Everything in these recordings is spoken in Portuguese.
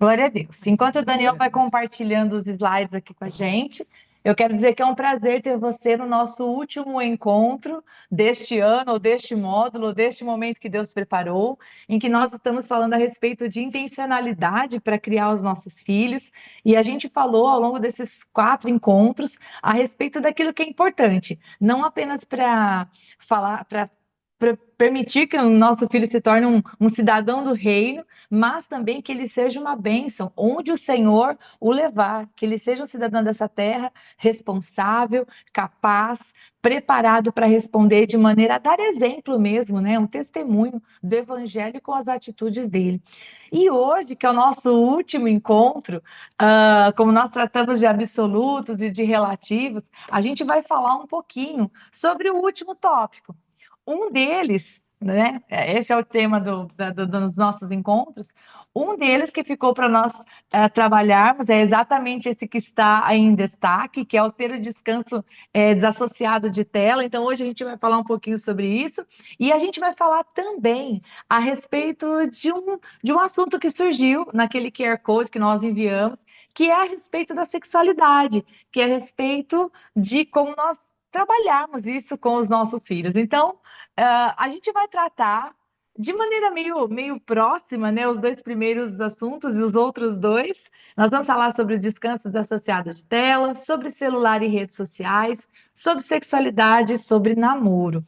Glória a Deus. Enquanto o Daniel vai compartilhando os slides aqui com a gente, eu quero dizer que é um prazer ter você no nosso último encontro deste ano, ou deste módulo, ou deste momento que Deus preparou, em que nós estamos falando a respeito de intencionalidade para criar os nossos filhos. E a gente falou ao longo desses 4 encontros a respeito daquilo que é importante, não apenas para falar, para permitir que o nosso filho se torne um cidadão do reino, mas também que ele seja uma bênção, onde o Senhor o levar, que ele seja um cidadão dessa terra, responsável, capaz, preparado para responder de maneira a dar exemplo mesmo, né? Um testemunho do evangelho com as atitudes dele. E hoje, que é o nosso último encontro, como nós tratamos de absolutos e de relativos, a gente vai falar um pouquinho sobre o último tópico. Um deles, né? Esse é o tema dos nossos encontros. Um deles que ficou para nós trabalharmos é exatamente esse que está aí em destaque, que é o ter o descanso desassociado de tela. Então, hoje a gente vai falar um pouquinho sobre isso e a gente vai falar também a respeito de um assunto que surgiu naquele QR Code que nós enviamos, que é a respeito da sexualidade, que é a respeito de como nós trabalharmos isso com os nossos filhos. Então, a gente vai tratar de maneira meio próxima, né, os 2 primeiros assuntos e os outros dois. Nós vamos falar sobre o descanso associado de tela, sobre celular e redes sociais, sobre sexualidade, sobre namoro.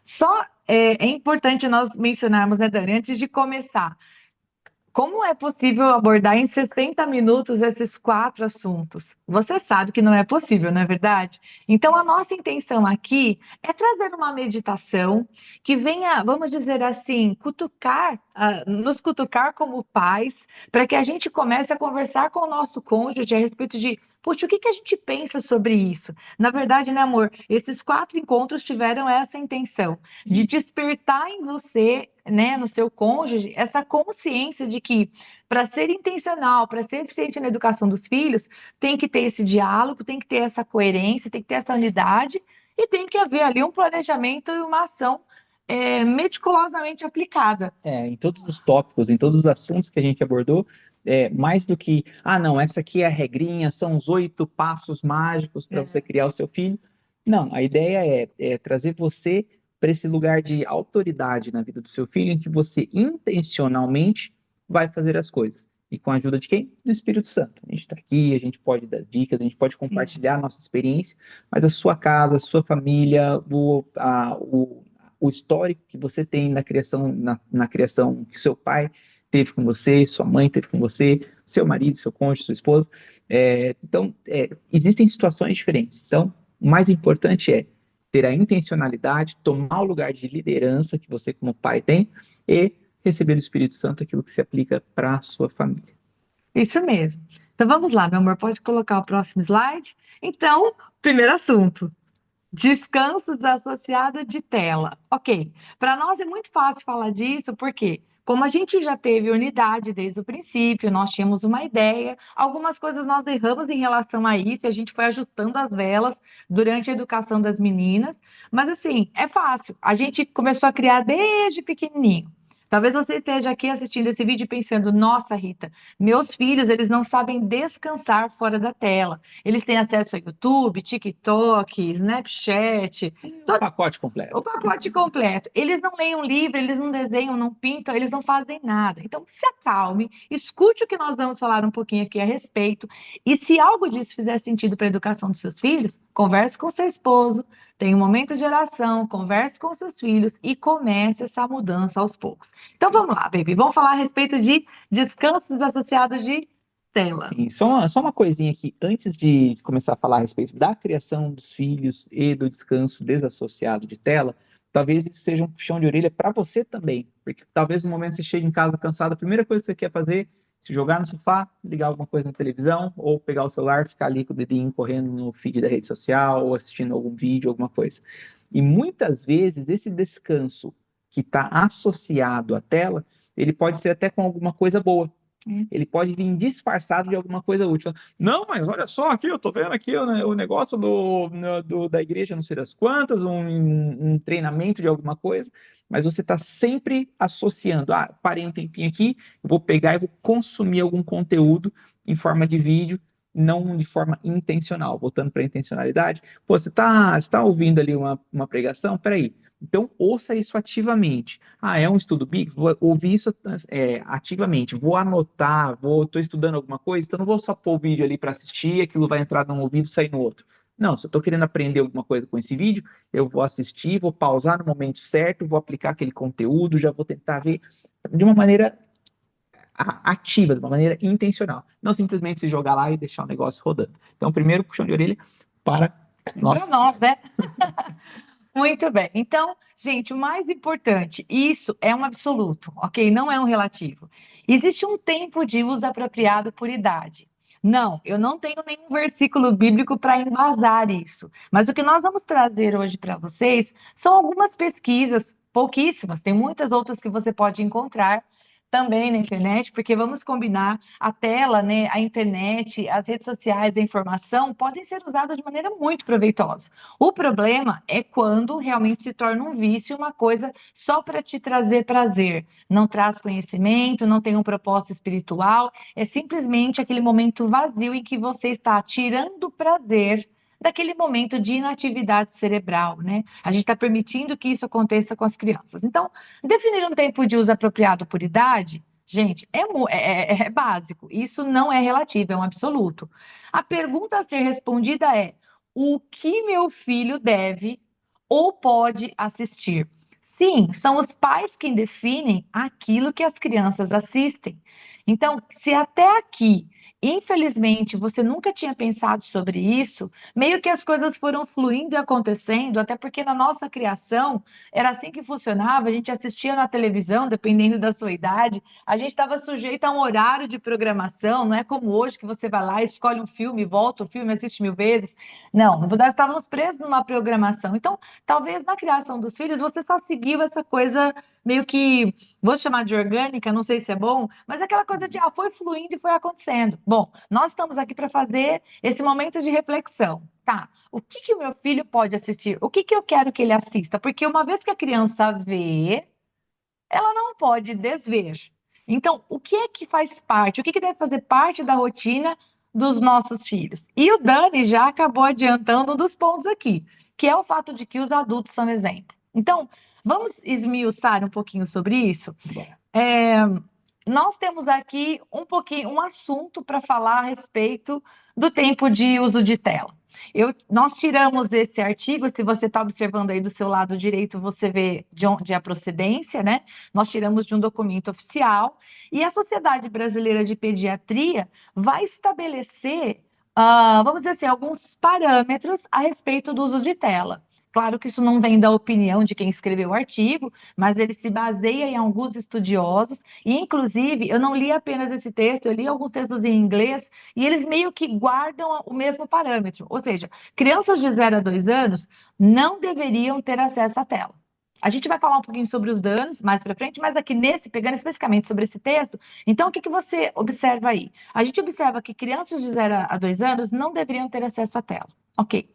Só é importante nós mencionarmos, né, Dani, antes de começar, como é possível abordar em 60 minutos esses 4 assuntos? Você sabe que não é possível, não é verdade? Então, a nossa intenção aqui é trazer uma meditação que venha, vamos dizer assim, nos cutucar como pais, para que a gente comece a conversar com o nosso cônjuge a respeito de, puxa, o que a gente pensa sobre isso? Na verdade, né, amor, esses 4 encontros tiveram essa intenção de despertar em você, né, no seu cônjuge, essa consciência de que para ser intencional, para ser eficiente na educação dos filhos, tem que ter esse diálogo, tem que ter essa coerência, tem que ter essa unidade e tem que haver ali um planejamento e uma ação meticulosamente aplicada. Em todos os tópicos, em todos os assuntos que a gente abordou, mais do que, não, essa aqui é a regrinha, são os 8 passos mágicos para você criar o seu filho. Não, a ideia é trazer você para esse lugar de autoridade na vida do seu filho, em que você intencionalmente vai fazer as coisas. E com a ajuda de quem? Do Espírito Santo. A gente está aqui, a gente pode dar dicas, a gente pode compartilhar a nossa experiência, mas a sua casa, a sua família, o histórico que você tem na criação, na criação que seu pai teve com você, sua mãe teve com você, seu marido, seu cônjuge, sua esposa. Então, existem situações diferentes. Então, o mais importante é ter a intencionalidade, tomar o lugar de liderança que você, como pai, tem e receber do Espírito Santo aquilo que se aplica para a sua família. Isso mesmo. Então vamos lá, meu amor, pode colocar o próximo slide. Então, primeiro assunto. Descanso desassociado de tela. Ok. Para nós é muito fácil falar disso, porque como a gente já teve unidade desde o princípio, nós tínhamos uma ideia, algumas coisas nós erramos em relação a isso, e a gente foi ajustando as velas durante a educação das meninas, mas assim, é fácil. A gente começou a criar desde pequenininho. Talvez você esteja aqui assistindo esse vídeo pensando, nossa, Rita, meus filhos, eles não sabem descansar fora da tela. Eles têm acesso a YouTube, TikTok, Snapchat, O pacote completo. o pacote completo. Eles não leem um livro, eles não desenham, não pintam, eles não fazem nada. Então, se acalme, escute o que nós vamos falar um pouquinho aqui a respeito. E se algo disso fizer sentido para a educação dos seus filhos, converse com seu esposo, tenha um momento de oração, converse com seus filhos e comece essa mudança aos poucos. Então, vamos lá, baby. Vamos falar a respeito de descansos associados de tela. Sim, só uma coisinha aqui, antes de começar a falar a respeito da criação dos filhos e do descanso desassociado de tela, talvez isso seja um puxão de orelha para você também, porque talvez no momento que você chegue em casa cansado, a primeira coisa que você quer fazer é se jogar no sofá, ligar alguma coisa na televisão, ou pegar o celular, ficar ali com o dedinho correndo no feed da rede social, ou assistindo algum vídeo, alguma coisa. E muitas vezes esse descanso que está associado à tela, ele pode ser até com alguma coisa boa. Ele pode vir disfarçado de alguma coisa útil. Não, mas olha só aqui, eu tô vendo aqui o negócio da igreja, não sei das quantas, um treinamento de alguma coisa, mas você está sempre associando. Ah, parei um tempinho aqui, eu vou pegar e vou consumir algum conteúdo em forma de vídeo, não de forma intencional. Voltando para a intencionalidade, pô, você tá ouvindo ali uma pregação? Peraí. Então, ouça isso ativamente. Ah, é um estudo bíblico? Vou ouvir isso ativamente. Vou anotar, estou estudando alguma coisa, então não vou só pôr o vídeo ali para assistir, aquilo vai entrar num ouvido e sair no outro. Não, se eu estou querendo aprender alguma coisa com esse vídeo, eu vou assistir, vou pausar no momento certo, vou aplicar aquele conteúdo, já vou tentar ver de uma maneira ativa, de uma maneira intencional. Não simplesmente se jogar lá e deixar o negócio rodando. Então, primeiro, puxão de orelha para nós. Para nós, né? Muito bem. Então, gente, o mais importante, isso é um absoluto, ok? Não é um relativo. Existe um tempo de uso apropriado por idade. Não, eu não tenho nenhum versículo bíblico para embasar isso. Mas o que nós vamos trazer hoje para vocês são algumas pesquisas, pouquíssimas, tem muitas outras que você pode encontrar também na internet, porque vamos combinar a tela, né, a internet, as redes sociais, a informação podem ser usadas de maneira muito proveitosa. O problema é quando realmente se torna um vício, uma coisa só para te trazer prazer. Não traz conhecimento, não tem um propósito espiritual, é simplesmente aquele momento vazio em que você está tirando prazer daquele momento de inatividade cerebral, né? A gente está permitindo que isso aconteça com as crianças. Então, definir um tempo de uso apropriado por idade, gente, é básico. Isso não é relativo, é um absoluto. A pergunta a ser respondida é: o que meu filho deve ou pode assistir? Sim, são os pais quem definem aquilo que as crianças assistem. Então, se até aqui, infelizmente, você nunca tinha pensado sobre isso, meio que as coisas foram fluindo e acontecendo, até porque na nossa criação era assim que funcionava, a gente assistia na televisão, dependendo da sua idade, a gente estava sujeito a um horário de programação, não é como hoje que você vai lá, escolhe um filme, volta o filme, assiste 1000 vezes. Não, nós estávamos presos numa programação. Então, talvez na criação dos filhos você só seguiu essa coisa meio que, vou chamar de orgânica, não sei se é bom, mas aquela coisa de, foi fluindo e foi acontecendo. Bom, nós estamos aqui para fazer esse momento de reflexão. Tá, o que que o meu filho pode assistir? O que que eu quero que ele assista? Porque uma vez que a criança vê, ela não pode desver. Então, o que é que faz parte? O que que deve fazer parte da rotina dos nossos filhos? E o Dani já acabou adiantando um dos pontos aqui, que é o fato de que os adultos são exemplo. Então, vamos esmiuçar um pouquinho sobre isso? Nós temos aqui um assunto para falar a respeito do tempo de uso de tela. Nós tiramos esse artigo, se você está observando aí do seu lado direito, você vê de onde é a procedência, né? Nós tiramos de um documento oficial e a Sociedade Brasileira de Pediatria vai estabelecer, vamos dizer assim, alguns parâmetros a respeito do uso de tela. Claro que isso não vem da opinião de quem escreveu o artigo, mas ele se baseia em alguns estudiosos, e inclusive eu não li apenas esse texto, eu li alguns textos em inglês, e eles meio que guardam o mesmo parâmetro. Ou seja, crianças de 0 a 2 anos não deveriam ter acesso à tela. A gente vai falar um pouquinho sobre os danos mais para frente, mas aqui pegando especificamente sobre esse texto, então o que que você observa aí? A gente observa que crianças de 0 a 2 anos não deveriam ter acesso à tela. Ok.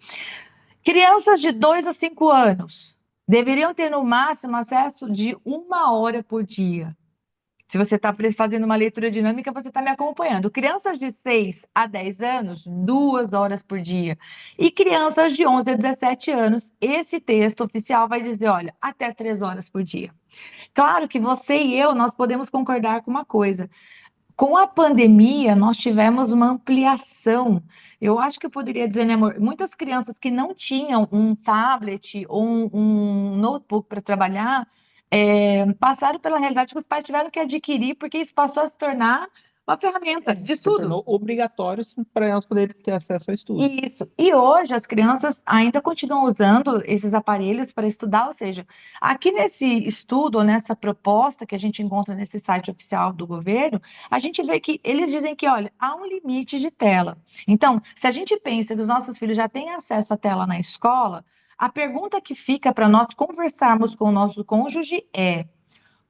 Crianças de 2 a 5 anos deveriam ter no máximo acesso de 1 hora por dia. Se você está fazendo uma leitura dinâmica, você está me acompanhando. Crianças de 6 a 10 anos, 2 horas por dia. E crianças de 11 a 17 anos, esse texto oficial vai dizer, olha, até 3 horas por dia. Claro que você e eu, nós podemos concordar com uma coisa. Com a pandemia, nós tivemos uma ampliação. Eu acho que eu poderia dizer, né, amor? Muitas crianças que não tinham um tablet ou um notebook para trabalhar, passaram pela realidade que os pais tiveram que adquirir, porque isso passou a se tornar uma ferramenta de Se estudo. tornou obrigatório para elas poderem ter acesso ao estudo. Isso. E hoje as crianças ainda continuam usando esses aparelhos para estudar, ou seja, aqui nesse estudo, ou nessa proposta que a gente encontra nesse site oficial do governo, a gente vê que eles dizem que, olha, há um limite de tela. Então, se a gente pensa que os nossos filhos já têm acesso à tela na escola, a pergunta que fica para nós conversarmos com o nosso cônjuge é: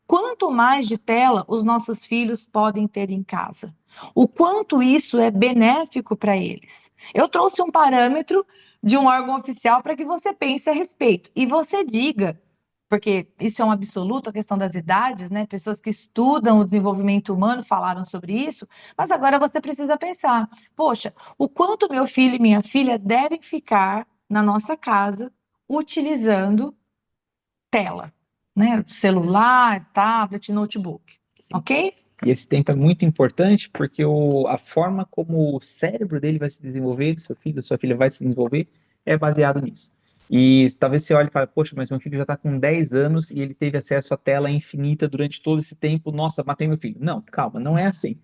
quanto mais de tela os nossos filhos podem ter em casa. O quanto isso é benéfico para eles. Eu trouxe um parâmetro de um órgão oficial para que você pense a respeito. E você diga, porque isso é um absoluto, a questão das idades, né? Pessoas que estudam o desenvolvimento humano falaram sobre isso, mas agora você precisa pensar: poxa, o quanto meu filho e minha filha devem ficar na nossa casa utilizando tela, né? Celular, tablet, notebook, ok? E esse tempo é muito importante porque a forma como o cérebro dele vai se desenvolver, do seu filho, da sua filha vai se desenvolver, é baseado nisso. E talvez você olhe e fale, poxa, mas meu filho já está com 10 anos e ele teve acesso à tela infinita durante todo esse tempo, nossa, matei meu filho. Não, calma, não é assim.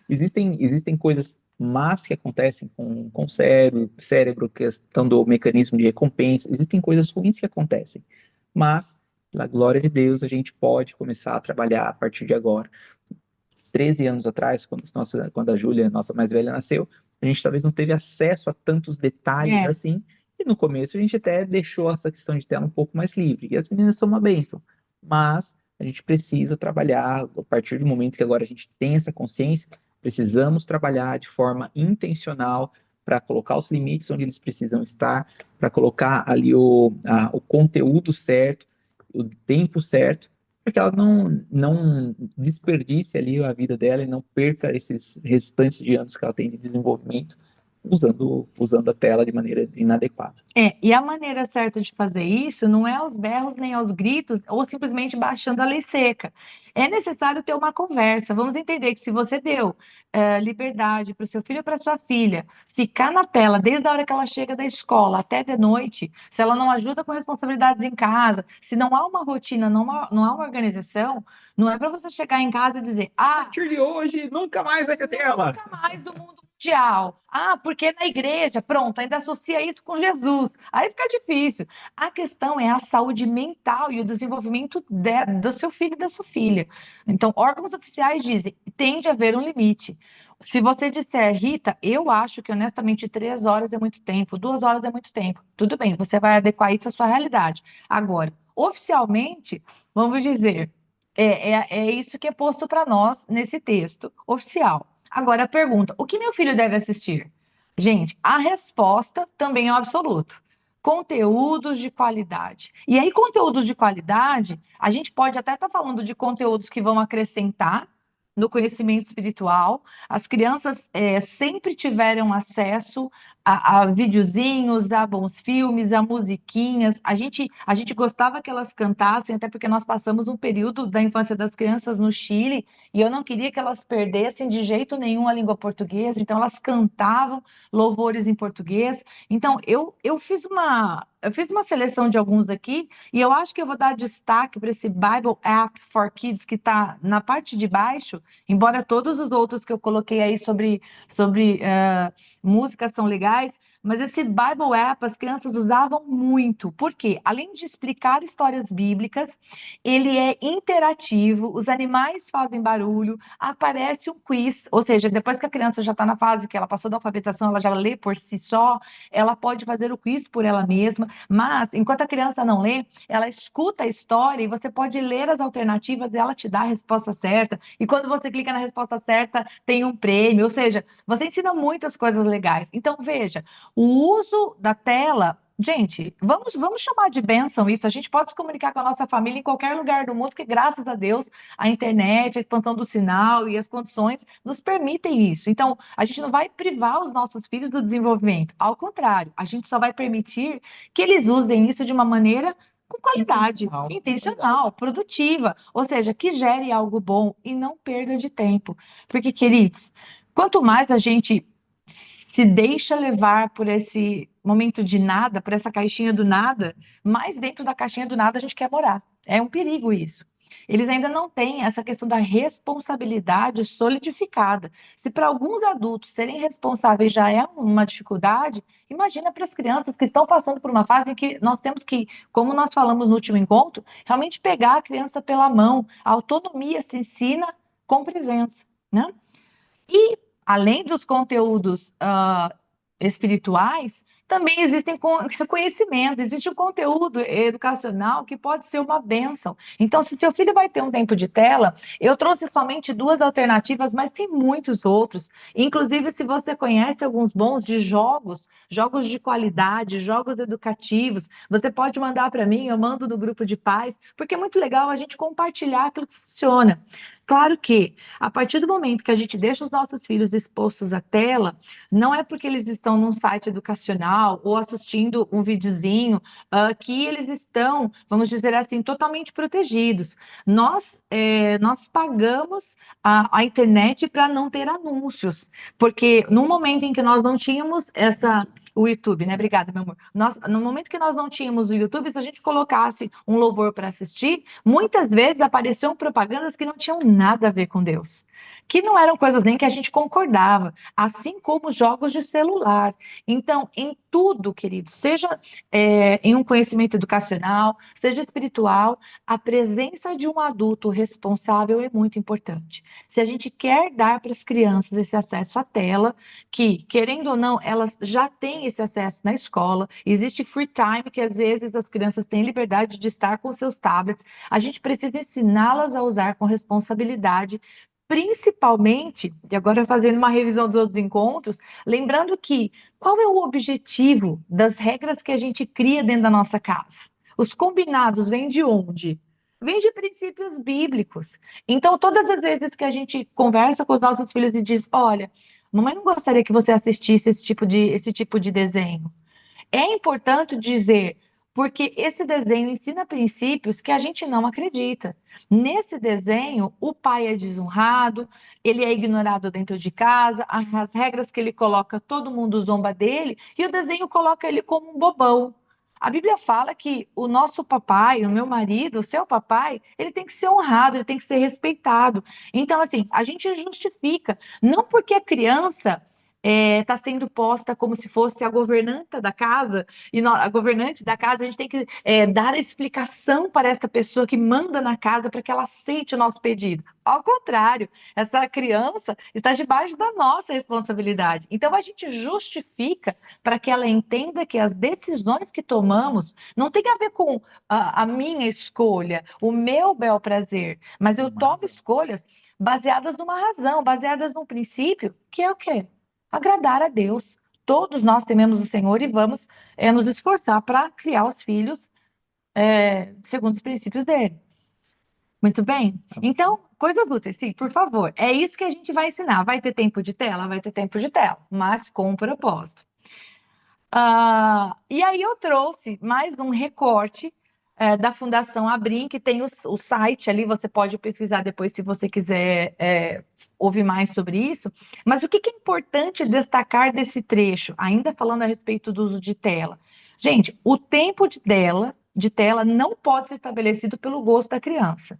Existem coisas más que acontecem com o cérebro, questão do mecanismo de recompensa, existem coisas ruins que acontecem. Mas, pela glória de Deus, a gente pode começar a trabalhar a partir de agora. 13 anos atrás, quando a Júlia, nossa mais velha, nasceu, a gente talvez não teve acesso a tantos detalhes assim, e no começo a gente até deixou essa questão de tela um pouco mais livre, e as meninas são uma bênção, mas a gente precisa trabalhar, a partir do momento que agora a gente tem essa consciência, precisamos trabalhar de forma intencional para colocar os limites onde eles precisam estar, para colocar ali o conteúdo certo, o tempo certo, para que ela não desperdice ali a vida dela e não perca esses restantes de anos que ela tem de desenvolvimento usando a tela de maneira inadequada. E a maneira certa de fazer isso não é aos berros nem aos gritos ou simplesmente baixando a lei seca. É necessário ter uma conversa. Vamos entender que se você deu liberdade para o seu filho ou para sua filha ficar na tela desde a hora que ela chega da escola até de noite, se ela não ajuda com responsabilidades em casa, se não há uma rotina, não há uma organização, não é para você chegar em casa e dizer: a partir de hoje nunca mais vai ter tela. Nunca mais do mundo mundial. Ah, porque na igreja, pronto, ainda associa isso com Jesus. Aí fica difícil. A questão é a saúde mental e o desenvolvimento do seu filho e da sua filha. Então, órgãos oficiais dizem, tem de haver um limite. Se você disser, Rita, eu acho que honestamente 3 horas é muito tempo, 2 horas é muito tempo. Tudo bem, você vai adequar isso à sua realidade. Agora, oficialmente, vamos dizer, é isso que é posto para nós nesse texto oficial. Agora a pergunta: o que meu filho deve assistir? Gente, a resposta também é um absoluto. Conteúdos de qualidade. E aí, conteúdos de qualidade, a gente pode até estar falando de conteúdos que vão acrescentar no conhecimento espiritual. As crianças sempre tiveram acesso a videozinhos, a bons filmes, a musiquinhas. A gente gostava que elas cantassem, até porque nós passamos um período da infância das crianças no Chile e eu não queria que elas perdessem de jeito nenhum a língua portuguesa, então elas cantavam louvores em português. Então eu fiz uma seleção de alguns aqui e eu acho que eu vou dar destaque para esse Bible App for Kids que está na parte de baixo, embora todos os outros que eu coloquei aí sobre músicas são legais, mas esse Bible App as crianças usavam muito, porque além de explicar histórias bíblicas, ele é interativo, os animais fazem barulho, aparece um quiz, ou seja, depois que a criança já está na fase que ela passou da alfabetização, ela já lê por si só, ela pode fazer o quiz por ela mesma, mas enquanto a criança não lê, ela escuta a história e você pode ler as alternativas e ela te dá a resposta certa. E quando você clica na resposta certa, tem um prêmio, ou seja, você ensina muitas coisas legais. Então, veja, o uso da tela. Gente, vamos chamar de bênção isso. A gente pode se comunicar com a nossa família em qualquer lugar do mundo, porque graças a Deus a internet, a expansão do sinal e as condições nos permitem isso. Então, a gente não vai privar os nossos filhos do desenvolvimento. Ao contrário, a gente só vai permitir que eles usem isso de uma maneira com qualidade, intencional, produtiva, ou seja, que gere algo bom e não perda de tempo. Porque, queridos, quanto mais a gente se deixa levar por esse momento de nada, por essa caixinha do nada, mais dentro da caixinha do nada a gente quer morar. É um perigo isso. Eles ainda não têm essa questão da responsabilidade solidificada. Se para alguns adultos serem responsáveis já é uma dificuldade, imagina para as crianças que estão passando por uma fase em que nós temos que, como nós falamos no último encontro, realmente pegar a criança pela mão. A autonomia se ensina com presença, né? E além dos conteúdos espirituais, também existem conhecimentos, existe um conteúdo educacional que pode ser uma bênção. Então, se seu filho vai ter um tempo de tela, eu trouxe somente duas alternativas, mas tem muitos outros. Inclusive, se você conhece alguns bons de jogos, jogos de qualidade, jogos educativos, você pode mandar para mim, eu mando no grupo de pais, porque é muito legal a gente compartilhar aquilo que funciona. Claro que, a partir do momento que a gente deixa os nossos filhos expostos à tela, não é porque eles estão num site educacional ou assistindo um videozinho que eles estão, vamos dizer assim, totalmente protegidos. Nós pagamos a internet para não ter anúncios, porque no momento em que nós não tínhamos o YouTube, né? Obrigada, meu amor. No momento que nós não tínhamos o YouTube, se a gente colocasse um louvor para assistir, muitas vezes apareciam propagandas que não tinham nada a ver com Deus, que não eram coisas nem que a gente concordava, assim como jogos de celular. Então, em tudo, querido, seja em um conhecimento educacional, seja espiritual, a presença de um adulto responsável é muito importante. Se a gente quer dar para as crianças esse acesso à tela, que, querendo ou não, elas já têm esse acesso na escola, existe free time, que às vezes as crianças têm liberdade de estar com seus tablets, a gente precisa ensiná-las a usar com responsabilidade, principalmente, e agora fazendo uma revisão dos outros encontros, lembrando que qual é o objetivo das regras que a gente cria dentro da nossa casa? Os combinados vêm de onde? Vêm de princípios bíblicos. Então, todas as vezes que a gente conversa com os nossos filhos e diz, olha, mamãe não gostaria que você assistisse esse tipo de desenho. É importante dizer, porque esse desenho ensina princípios que a gente não acredita. Nesse desenho, o pai é desonrado, ele é ignorado dentro de casa, as regras que ele coloca, todo mundo zomba dele, e o desenho coloca ele como um bobão. A Bíblia fala que o nosso papai, o meu marido, o seu papai, ele tem que ser honrado, ele tem que ser respeitado. Então, assim, a gente justifica, não porque a criança está sendo posta como se fosse a governanta da casa, e a governante da casa, a gente tem que dar a explicação para essa pessoa que manda na casa para que ela aceite o nosso pedido. Ao contrário, essa criança está debaixo da nossa responsabilidade. Então, a gente justifica para que ela entenda que as decisões que tomamos não tem a ver com a minha escolha, o meu bel prazer, mas eu tomo escolhas baseadas numa razão, baseadas num princípio, que é o quê? Agradar a Deus. Todos nós tememos o Senhor e vamos nos esforçar para criar os filhos segundo os princípios dele. Muito bem? Então, coisas úteis, sim, por favor. É isso que a gente vai ensinar. Vai ter tempo de tela? Vai ter tempo de tela, mas com propósito. E aí eu trouxe mais um recorte da Fundação Abrim, que tem o site ali, você pode pesquisar depois se você quiser ouvir mais sobre isso. Mas o que é importante destacar desse trecho, ainda falando a respeito do uso de tela? Gente, o tempo de tela não pode ser estabelecido pelo gosto da criança.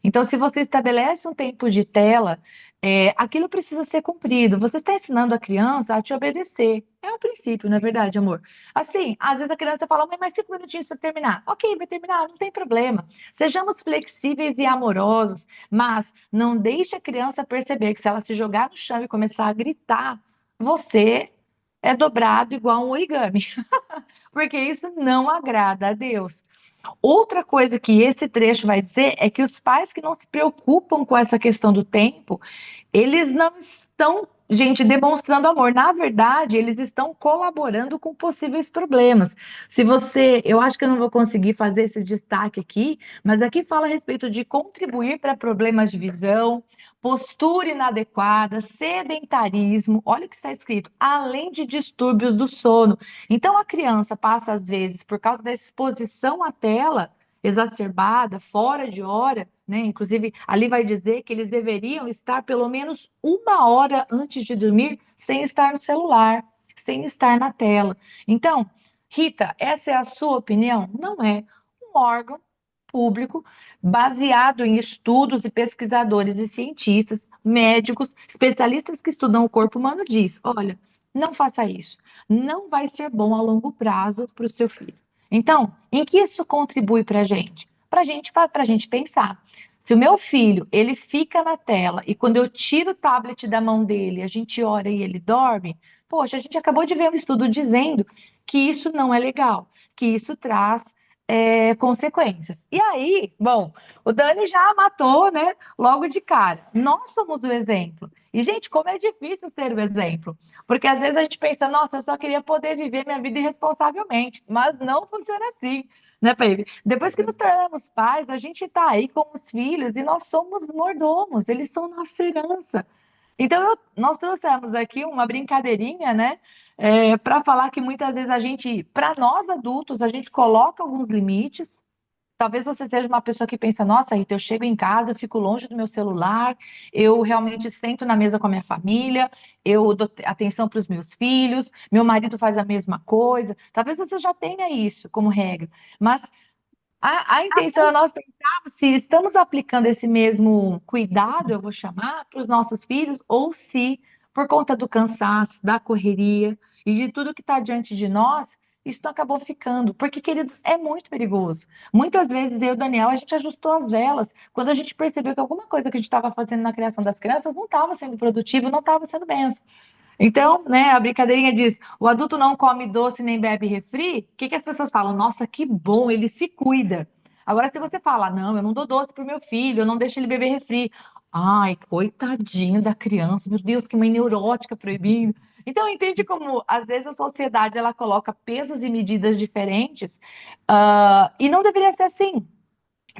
Então, se você estabelece um tempo de tela, aquilo precisa ser cumprido. Você está ensinando a criança a te obedecer. É um princípio, não é verdade, amor? Assim, às vezes a criança fala, mãe, mais 5 minutinhos para terminar. Ok, vai terminar, não tem problema. Sejamos flexíveis e amorosos, mas não deixe a criança perceber que se ela se jogar no chão e começar a gritar, você é dobrado igual um origami. Porque isso não agrada a Deus. Outra coisa que esse trecho vai dizer é que os pais que não se preocupam com essa questão do tempo, eles não estão, gente, demonstrando amor. Na verdade, eles estão colaborando com possíveis problemas. Eu acho que eu não vou conseguir fazer esse destaque aqui, mas aqui fala a respeito de contribuir para problemas de visão, postura inadequada, sedentarismo, olha o que está escrito, além de distúrbios do sono. Então, a criança passa, às vezes, por causa da exposição à tela exacerbada, fora de hora, né? Inclusive, ali vai dizer que eles deveriam estar pelo menos 1 hora antes de dormir sem estar no celular, sem estar na tela. Então, Rita, essa é a sua opinião? Não é. Um órgão público baseado em estudos e pesquisadores e cientistas, médicos, especialistas que estudam o corpo humano diz, olha, não faça isso. Não vai ser bom a longo prazo para o seu filho. Então, em que isso contribui para a gente? Para a gente pensar. Se o meu filho, ele fica na tela e quando eu tiro o tablet da mão dele, a gente ora e ele dorme, poxa, a gente acabou de ver um estudo dizendo que isso não é legal, que isso traz consequências. E aí, bom, o Dani já matou, né, logo de cara. Nós somos o exemplo. E, gente, como é difícil ser o exemplo. Porque às vezes a gente pensa, nossa, eu só queria poder viver minha vida irresponsavelmente. Mas não funciona assim, né, Baby? Depois que nos tornamos pais, a gente tá aí com os filhos e nós somos mordomos, eles são nossa herança. Então, nós trouxemos aqui uma brincadeirinha, né? Para falar que muitas vezes a gente, para nós adultos, a gente coloca alguns limites. Talvez você seja uma pessoa que pensa, nossa, Rita, eu chego em casa, eu fico longe do meu celular, eu realmente sento na mesa com a minha família, eu dou atenção para os meus filhos, meu marido faz a mesma coisa. Talvez você já tenha isso como regra, mas a intenção é nós pensarmos se estamos aplicando esse mesmo cuidado, eu vou chamar, para os nossos filhos, ou se, por conta do cansaço, da correria e de tudo que está diante de nós, isso não acabou ficando. Porque, queridos, é muito perigoso. Muitas vezes eu e o Daniel, a gente ajustou as velas quando a gente percebeu que alguma coisa que a gente estava fazendo na criação das crianças não estava sendo produtivo, não estava sendo benção. Então, né, a brincadeirinha diz: o adulto não come doce nem bebe refri. O que que as pessoas falam? Nossa, que bom, ele se cuida. Agora, se você fala, não, eu não dou doce pro meu filho, eu não deixo ele beber refri. Ai, coitadinho da criança, meu Deus, que mãe neurótica proibindo. Então, entende como, às vezes, a sociedade ela coloca pesos e medidas diferentes, e não deveria ser assim.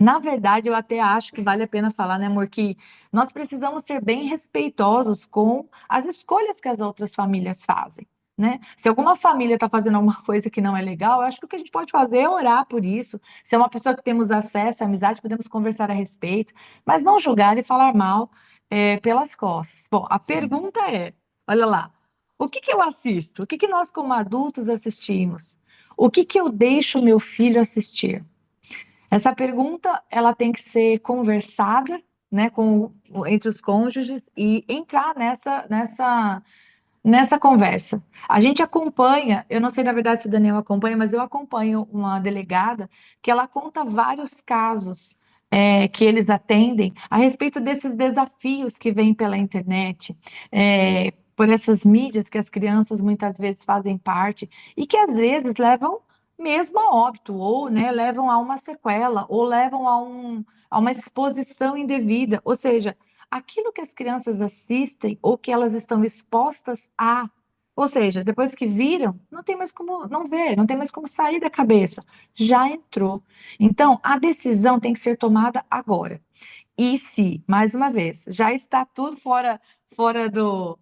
Na verdade, eu até acho que vale a pena falar, né, amor, que nós precisamos ser bem respeitosos com as escolhas que as outras famílias fazem, né? Se alguma família está fazendo alguma coisa que não é legal, eu acho que o que a gente pode fazer é orar por isso. Se é uma pessoa que temos acesso à amizade, podemos conversar a respeito, mas não julgar e falar mal, pelas costas. Bom, a pergunta é, olha lá, o que que eu assisto? O que que nós como adultos assistimos? O que que eu deixo meu filho assistir? Essa pergunta, ela tem que ser conversada, né, entre os cônjuges e entrar nessa conversa. A gente acompanha, eu não sei na verdade se o Daniel acompanha, mas eu acompanho uma delegada que ela conta vários casos que eles atendem a respeito desses desafios que vêm pela internet, por essas mídias que as crianças muitas vezes fazem parte e que às vezes levam mesmo a óbito, ou né, levam a uma sequela, ou levam a uma exposição indevida. Ou seja, aquilo que as crianças assistem ou que elas estão expostas a. Ou seja, depois que viram, não tem mais como não ver, não tem mais como sair da cabeça. Já entrou. Então, a decisão tem que ser tomada agora. E se, mais uma vez, já está tudo fora do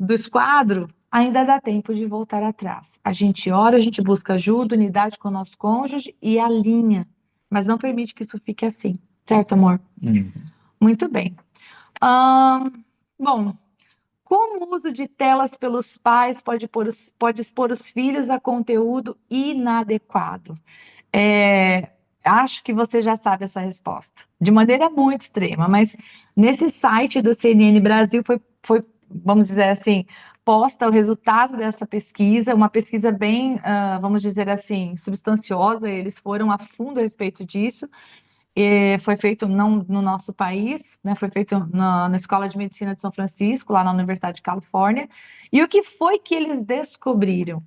esquadro, ainda dá tempo de voltar atrás. A gente ora, a gente busca ajuda, unidade com o nosso cônjuge e alinha, mas não permite que isso fique assim. Certo, amor? Uhum. Muito bem. Bom, como o uso de telas pelos pais pode expor os filhos a conteúdo inadequado? Acho que você já sabe essa resposta, de maneira muito extrema, mas nesse site do CNN Brasil vamos dizer assim, posta o resultado dessa pesquisa, uma pesquisa bem, vamos dizer assim, substanciosa, eles foram a fundo a respeito disso. Foi feito não no nosso país, né? Foi feito na Escola de Medicina de São Francisco, lá na Universidade de Califórnia. E o que foi que eles descobriram?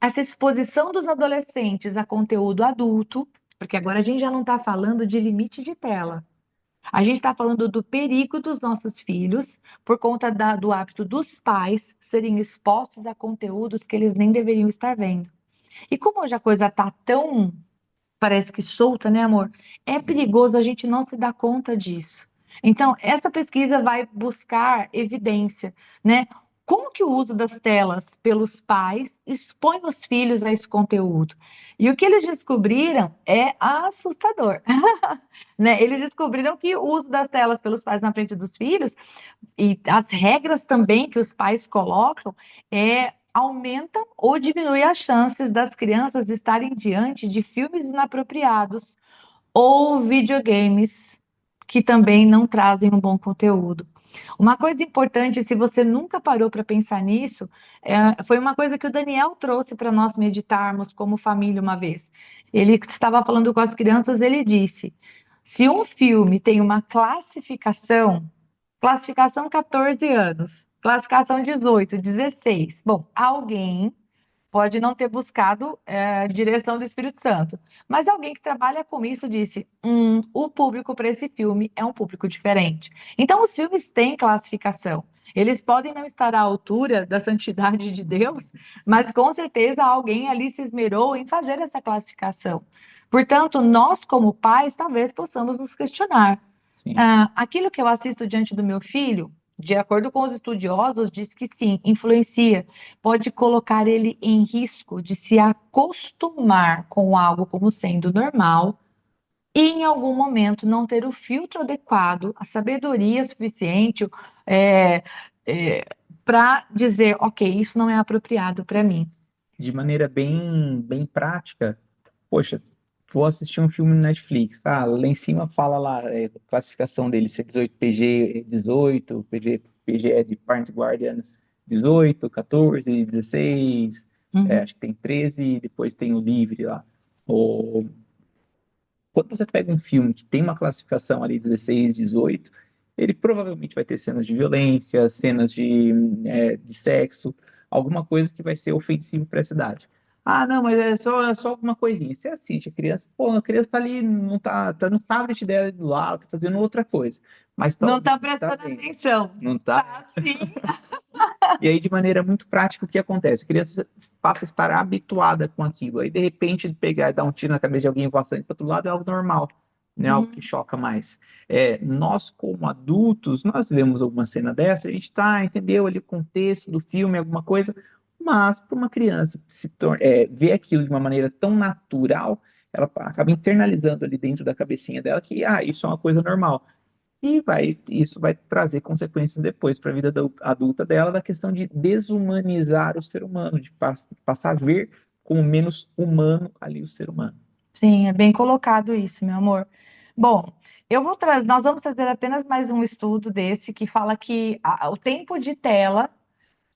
Essa exposição dos adolescentes a conteúdo adulto, porque agora a gente já não está falando de limite de tela. A gente está falando do perigo dos nossos filhos por conta do hábito dos pais serem expostos a conteúdos que eles nem deveriam estar vendo. E como hoje a coisa está tão parece que solta, né, amor? É perigoso a gente não se dar conta disso. Então, essa pesquisa vai buscar evidência, né? Como que o uso das telas pelos pais expõe os filhos a esse conteúdo? E o que eles descobriram é assustador, né? Eles descobriram que o uso das telas pelos pais na frente dos filhos e as regras também que os pais colocam aumentam ou diminuem as chances das crianças estarem diante de filmes inapropriados ou videogames que também não trazem um bom conteúdo. Uma coisa importante, se você nunca parou para pensar nisso, foi uma coisa que o Daniel trouxe para nós meditarmos como família uma vez. Ele estava falando com as crianças, ele disse: Se um filme tem uma classificação 14 anos, classificação 18, 16, bom, alguém pode não ter buscado a direção do Espírito Santo, mas alguém que trabalha com isso disse: o público para esse filme é um público diferente. Então, os filmes têm classificação. Eles podem não estar à altura da santidade de Deus, mas com certeza alguém ali se esmerou em fazer essa classificação. Portanto, nós, como pais, talvez possamos nos questionar. Sim. Aquilo que eu assisto diante do meu filho, de acordo com os estudiosos, diz que sim, influencia, pode colocar ele em risco de se acostumar com algo como sendo normal e em algum momento não ter o filtro adequado, a sabedoria suficiente é, para dizer, ok, isso não é apropriado para mim. De maneira bem prática, poxa, vou assistir um filme no Netflix, tá? Lá em cima fala lá, a classificação dele, se é 18 PG, 18, PG é de Parent Guardian 18, 14, 16, Uhum. acho que tem 13, depois tem o livre lá. Ou, quando você pega um filme que tem uma classificação ali 16, 18, ele provavelmente vai ter cenas de violência, cenas de sexo, alguma coisa que vai ser ofensivo para essa idade. Ah, não, mas é só alguma coisinha. Você assiste, a criança, pô, a criança tá ali, não tá no tablet dela do lado, tá fazendo outra coisa. Mas tá Não está ouvindo, tá prestando vendo, atenção. não tá? Tá sim. E aí, de maneira muito prática, o que acontece? A criança passa a estar habituada com aquilo. Aí, de repente, pegar e dar um tiro na cabeça de alguém e voar sangue para outro lado é algo normal, não é algo que Uhum. choca mais. Nós, como adultos, nós vemos alguma cena dessa, a gente tá, entendeu ali o contexto do filme, alguma coisa, mas para uma criança ver aquilo de uma maneira tão natural, ela acaba internalizando ali dentro da cabecinha dela que, isso é uma coisa normal. Isso vai trazer consequências depois para a vida adulta dela, da questão de desumanizar o ser humano, de passar a ver como menos humano ali o ser humano. Sim, é bem colocado isso, meu amor. Bom, nós vamos trazer apenas mais um estudo desse que fala que o tempo de tela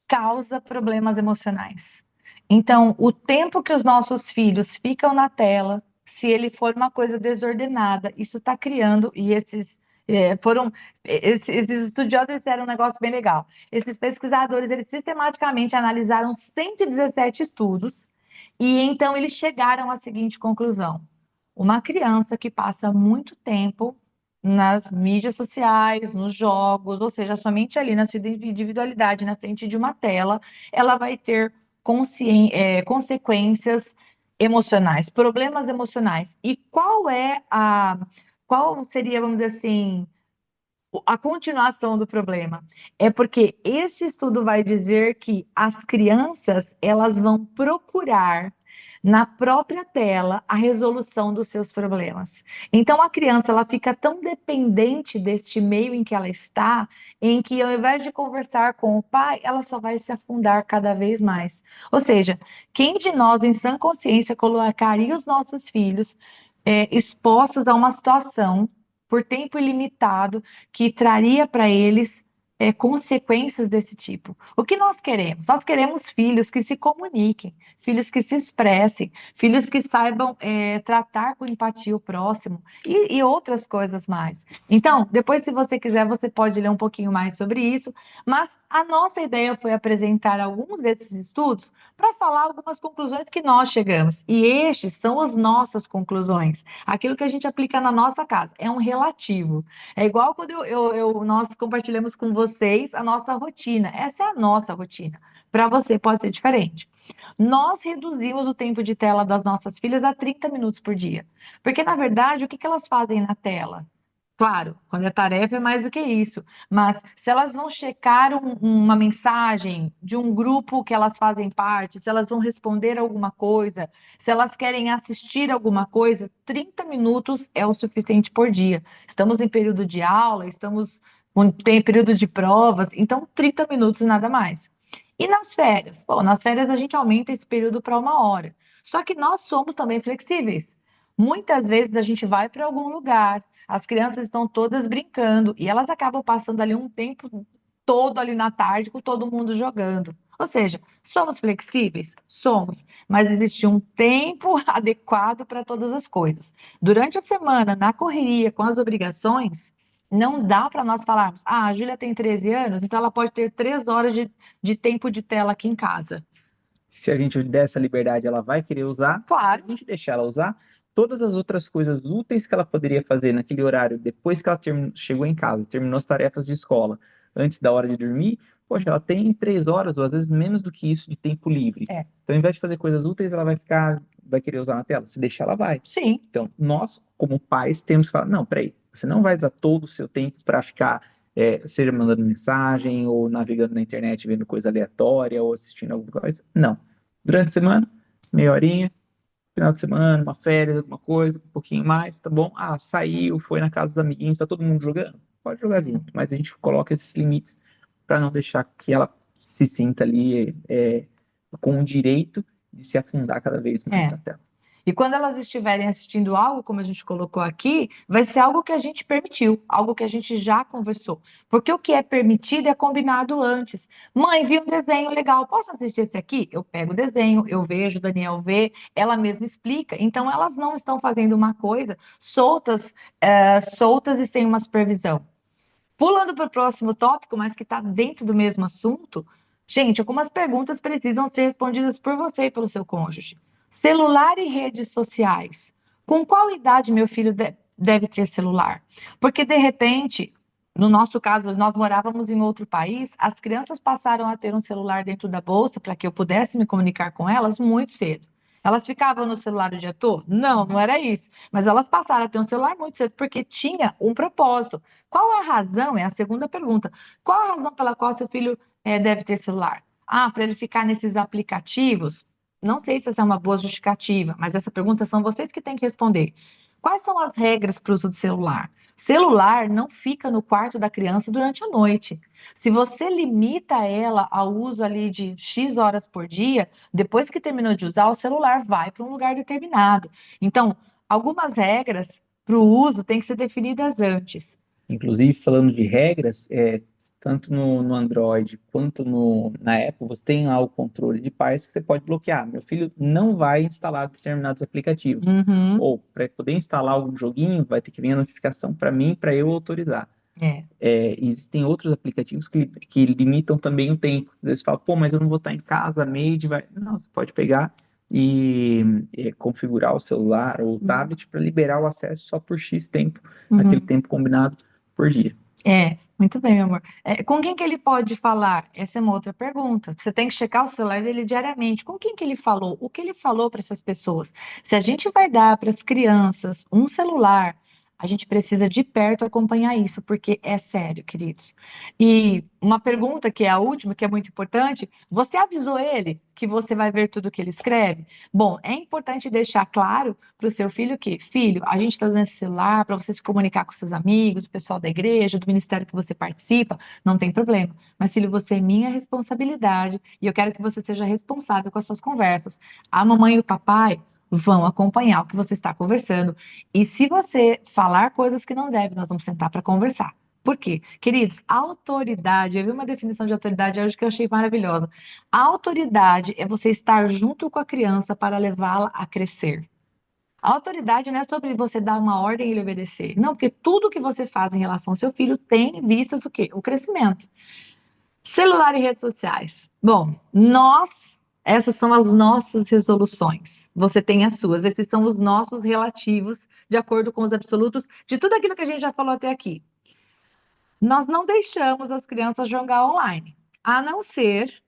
causa problemas emocionais. Então, o tempo que os nossos filhos ficam na tela, se ele for uma coisa desordenada, isso está criando, e esses estudiosos disseram um negócio bem legal. Esses pesquisadores, eles sistematicamente analisaram 117 estudos, e então eles chegaram à seguinte conclusão: uma criança que passa muito tempo nas mídias sociais, nos jogos, ou seja, somente ali na sua individualidade, na frente de uma tela, ela vai ter consequências emocionais, problemas emocionais. E qual seria, vamos dizer assim, a continuação do problema? É porque este estudo vai dizer que as crianças, elas vão procurar na própria tela a resolução dos seus problemas. Então a criança, ela fica tão dependente deste meio em que ela está, em que ao invés de conversar com o pai, ela só vai se afundar cada vez mais. Ou seja, quem de nós em sã consciência colocaria os nossos filhos expostos a uma situação por tempo ilimitado que traria para eles consequências desse tipo? O que nós queremos? Nós queremos filhos que se comuniquem, filhos que se expressem, filhos que saibam tratar com empatia o próximo e outras coisas mais. Então, depois, se você quiser, você pode ler um pouquinho mais sobre isso, mas a nossa ideia foi apresentar alguns desses estudos para falar algumas conclusões que nós chegamos. E estes são as nossas conclusões. Aquilo que a gente aplica na nossa casa é um relativo. É igual quando nós compartilhamos com vocês a nossa rotina. Essa é a nossa rotina. Para você pode ser diferente. Nós reduzimos o tempo de tela das nossas filhas a 30 minutos por dia. Porque, na verdade, o que elas fazem na tela? Claro, quando é tarefa é mais do que isso. Mas se elas vão checar uma mensagem de um grupo que elas fazem parte, se elas vão responder alguma coisa, se elas querem assistir alguma coisa, 30 minutos é o suficiente por dia. Estamos em período de aula, tem período de provas, então 30 minutos nada mais. E nas férias? Bom, nas férias a gente aumenta esse período para 1 hora. Só que nós somos também flexíveis. Muitas vezes a gente vai para algum lugar, as crianças estão todas brincando e elas acabam passando ali um tempo todo ali na tarde com todo mundo jogando. Ou seja, somos flexíveis? Somos, mas existe um tempo adequado para todas as coisas. Durante a semana, na correria, com as obrigações, não dá para nós falarmos, a Júlia tem 13 anos, então ela pode ter 3 horas de tempo de tela aqui em casa. Se a gente der essa liberdade, ela vai querer usar. Claro. Se a gente deixar ela usar, todas as outras coisas úteis que ela poderia fazer naquele horário, depois que ela chegou em casa, terminou as tarefas de escola, antes da hora de dormir, poxa, ela tem 3 horas, ou às vezes menos do que isso, de tempo livre. É. Então, ao invés de fazer coisas úteis, ela vai querer usar na tela. Se deixar, ela vai. Sim. Então, nós, como pais, temos que falar, não, peraí, você não vai usar todo o seu tempo para ficar seja mandando mensagem, ou navegando na internet, vendo coisa aleatória, ou assistindo alguma coisa. Não. Durante a semana, meia horinha, final de semana, uma férias, alguma coisa, um pouquinho mais, tá bom? Ah, saiu, foi na casa dos amiguinhos, tá todo mundo jogando? Pode jogar junto, mas a gente coloca esses limites para não deixar que ela se sinta ali com o direito de se afundar cada vez mais na tela. E quando elas estiverem assistindo algo, como a gente colocou aqui, vai ser algo que a gente permitiu, algo que a gente já conversou. Porque o que é permitido é combinado antes. Mãe, vi um desenho legal, posso assistir esse aqui? Eu pego o desenho, eu vejo, o Daniel vê, ela mesma explica. Então, elas não estão fazendo uma coisa soltas e sem uma supervisão. Pulando para o próximo tópico, mas que está dentro do mesmo assunto, gente, algumas perguntas precisam ser respondidas por você e pelo seu cônjuge. Celular e redes sociais. Com qual idade meu filho deve ter celular? Porque, de repente, no nosso caso, nós morávamos em outro país, as crianças passaram a ter um celular dentro da bolsa para que eu pudesse me comunicar com elas muito cedo. Elas ficavam no celular o dia todo? Não, não era isso. Mas elas passaram a ter um celular muito cedo porque tinha um propósito. Qual a razão? É a segunda pergunta. Qual a razão pela qual seu filho deve ter celular? Ah, para ele ficar nesses aplicativos? Não sei se essa é uma boa justificativa, mas essa pergunta são vocês que têm que responder. Quais são as regras para o uso do celular? Celular não fica no quarto da criança durante a noite. Se você limita ela ao uso ali de X horas por dia, depois que terminou de usar, o celular vai para um lugar determinado. Então, algumas regras para o uso têm que ser definidas antes. Inclusive, falando de regras, tanto no Android quanto na Apple, você tem lá o controle de pais que você pode bloquear. Meu filho não vai instalar determinados aplicativos. Ou, para poder instalar algum joguinho, vai ter que vir a notificação para mim, para eu autorizar. Existem outros aplicativos que limitam também o tempo. Às vezes você fala, pô, mas eu não vou estar em casa, maid vai... Não, você pode pegar e configurar o celular ou o tablet para liberar o acesso só por X tempo, aquele tempo combinado por dia. Muito bem, meu amor. Com quem que ele pode falar? Essa é uma outra pergunta. Você tem que checar o celular dele diariamente. Com quem que ele falou? O que ele falou para essas pessoas? Se a gente vai dar para as crianças um celular, a gente precisa de perto acompanhar isso, porque é sério, queridos. E uma pergunta que é a última, que é muito importante: você avisou ele que você vai ver tudo que ele escreve? Bom, é importante deixar claro para o seu filho que, filho, a gente está dando esse celular para você se comunicar com seus amigos, o pessoal da igreja, do ministério que você participa, não tem problema. Mas, filho, você é minha responsabilidade e eu quero que você seja responsável com as suas conversas. A mamãe e o papai vão acompanhar o que você está conversando. E se você falar coisas que não deve, nós vamos sentar para conversar. Por quê? Queridos, autoridade, eu vi uma definição de autoridade hoje que eu achei maravilhosa. A autoridade é você estar junto com a criança para levá-la a crescer. A autoridade não é sobre você dar uma ordem e ele obedecer. Não, porque tudo que você faz em relação ao seu filho tem em vistas o quê? O crescimento. Celular e redes sociais. Bom, essas são as nossas resoluções. Você tem as suas. Esses são os nossos relativos, de acordo com os absolutos, de tudo aquilo que a gente já falou até aqui. Nós não deixamos as crianças jogar online, a não ser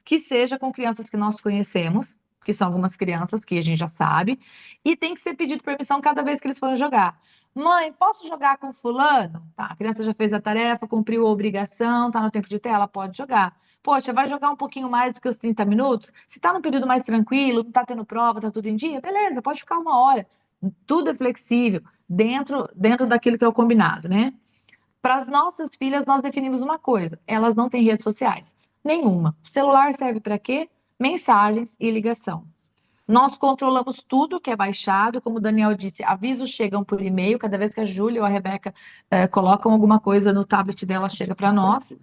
que seja com crianças que nós conhecemos, que são algumas crianças que a gente já sabe, e tem que ser pedido permissão cada vez que eles forem jogar. Mãe, posso jogar com fulano? Tá, a criança já fez a tarefa, cumpriu a obrigação, tá no tempo de tela, pode jogar. Poxa, vai jogar um pouquinho mais do que os 30 minutos? Se tá num período mais tranquilo, não tá tendo prova, tá tudo em dia, beleza, pode ficar 1 hora. Tudo é flexível, dentro daquilo que é o combinado, né? Para as nossas filhas, nós definimos uma coisa: elas não têm redes sociais. Nenhuma. O celular serve para quê? Mensagens e ligação. Nós controlamos tudo que é baixado, como o Daniel disse, avisos chegam por e-mail, cada vez que a Júlia ou a Rebeca colocam alguma coisa no tablet dela, chega para nós.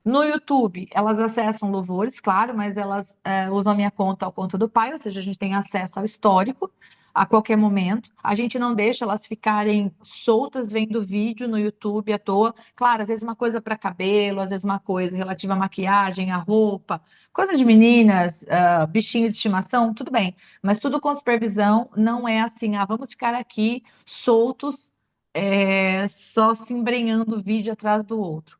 No YouTube, elas acessam louvores, claro, mas elas usam a minha conta, a conta do pai, ou seja, a gente tem acesso ao histórico a qualquer momento. A gente não deixa elas ficarem soltas vendo vídeo no YouTube à toa. Claro, às vezes uma coisa para cabelo, às vezes uma coisa relativa à maquiagem, à roupa, coisa de meninas, bichinho de estimação, tudo bem. Mas tudo com supervisão, não é assim, vamos ficar aqui soltos, só se embrenhando vídeo atrás do outro.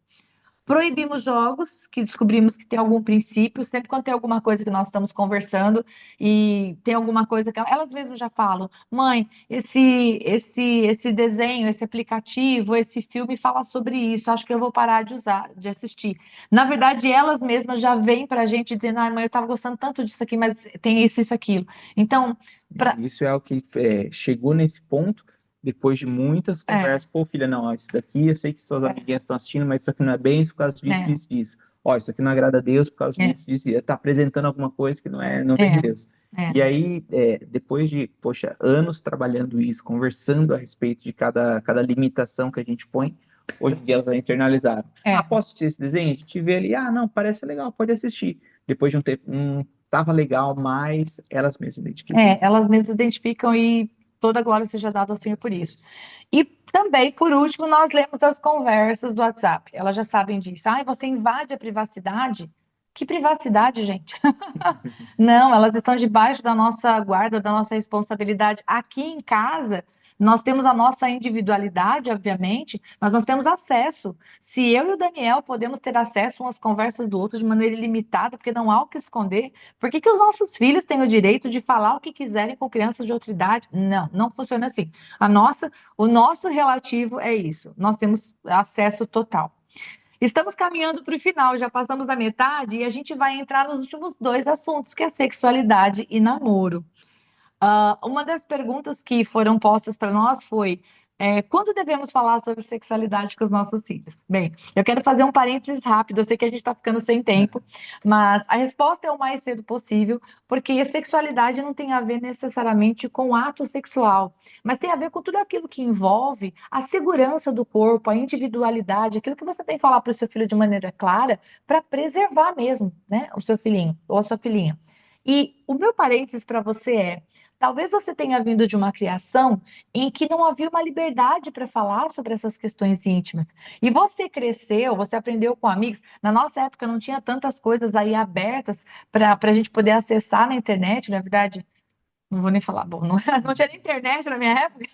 Proibimos jogos que descobrimos que tem algum princípio, sempre quando tem alguma coisa que nós estamos conversando e tem alguma coisa que elas mesmas já falam, mãe, esse desenho, esse aplicativo, esse filme fala sobre isso, acho que eu vou parar de usar, de assistir. Na verdade, elas mesmas já vêm para a gente dizendo, mãe, eu estava gostando tanto disso aqui, mas tem isso, aquilo. Então, Isso é o que chegou nesse ponto depois de muitas conversas. Pô, filha, não, ó, isso daqui eu sei que suas amiguinhas estão assistindo, mas isso aqui não é bem isso por causa disso, disso, disso. Ó, isso aqui não agrada a Deus por causa disso, disso. Está apresentando alguma coisa que não vem de Deus. E aí, depois de, poxa, anos trabalhando isso, conversando a respeito de cada limitação que a gente põe, hoje em dia elas internalizaram. Posso assistir esse desenho? A gente vê ali, não, parece legal, pode assistir. Depois de um tempo, estava legal, mas elas mesmas identificam. Elas mesmas identificam e toda glória seja dada ao Senhor por isso. E também, por último, nós lemos as conversas do WhatsApp. Elas já sabem disso. Você invade a privacidade? Que privacidade, gente? Não, elas estão debaixo da nossa guarda, da nossa responsabilidade. Aqui em casa, nós temos a nossa individualidade, obviamente, mas nós temos acesso. Se eu e o Daniel podemos ter acesso umas conversas do outro de maneira ilimitada, porque não há o que esconder, por que os nossos filhos têm o direito de falar o que quiserem com crianças de outra idade? Não, não funciona assim. O nosso relativo é isso. Nós temos acesso total. Estamos caminhando para o final, já passamos da metade e a gente vai entrar nos últimos 2 assuntos, que é sexualidade e namoro. Uma das perguntas que foram postas para nós foi: quando devemos falar sobre sexualidade com os nossos filhos? Bem, eu quero fazer um parênteses rápido, eu sei que a gente está ficando sem tempo, mas a resposta é o mais cedo possível, porque a sexualidade não tem a ver necessariamente com ato sexual, mas tem a ver com tudo aquilo que envolve a segurança do corpo, a individualidade, aquilo que você tem que falar para o seu filho de maneira clara, para preservar mesmo, né, o seu filhinho ou a sua filhinha. E o meu parênteses para você é: talvez você tenha vindo de uma criação em que não havia uma liberdade para falar sobre essas questões íntimas. E você cresceu, você aprendeu com amigos. Na nossa época não tinha tantas coisas aí abertas para a gente poder acessar na internet, na verdade. Não vou nem falar, bom, não tinha nem internet na minha época.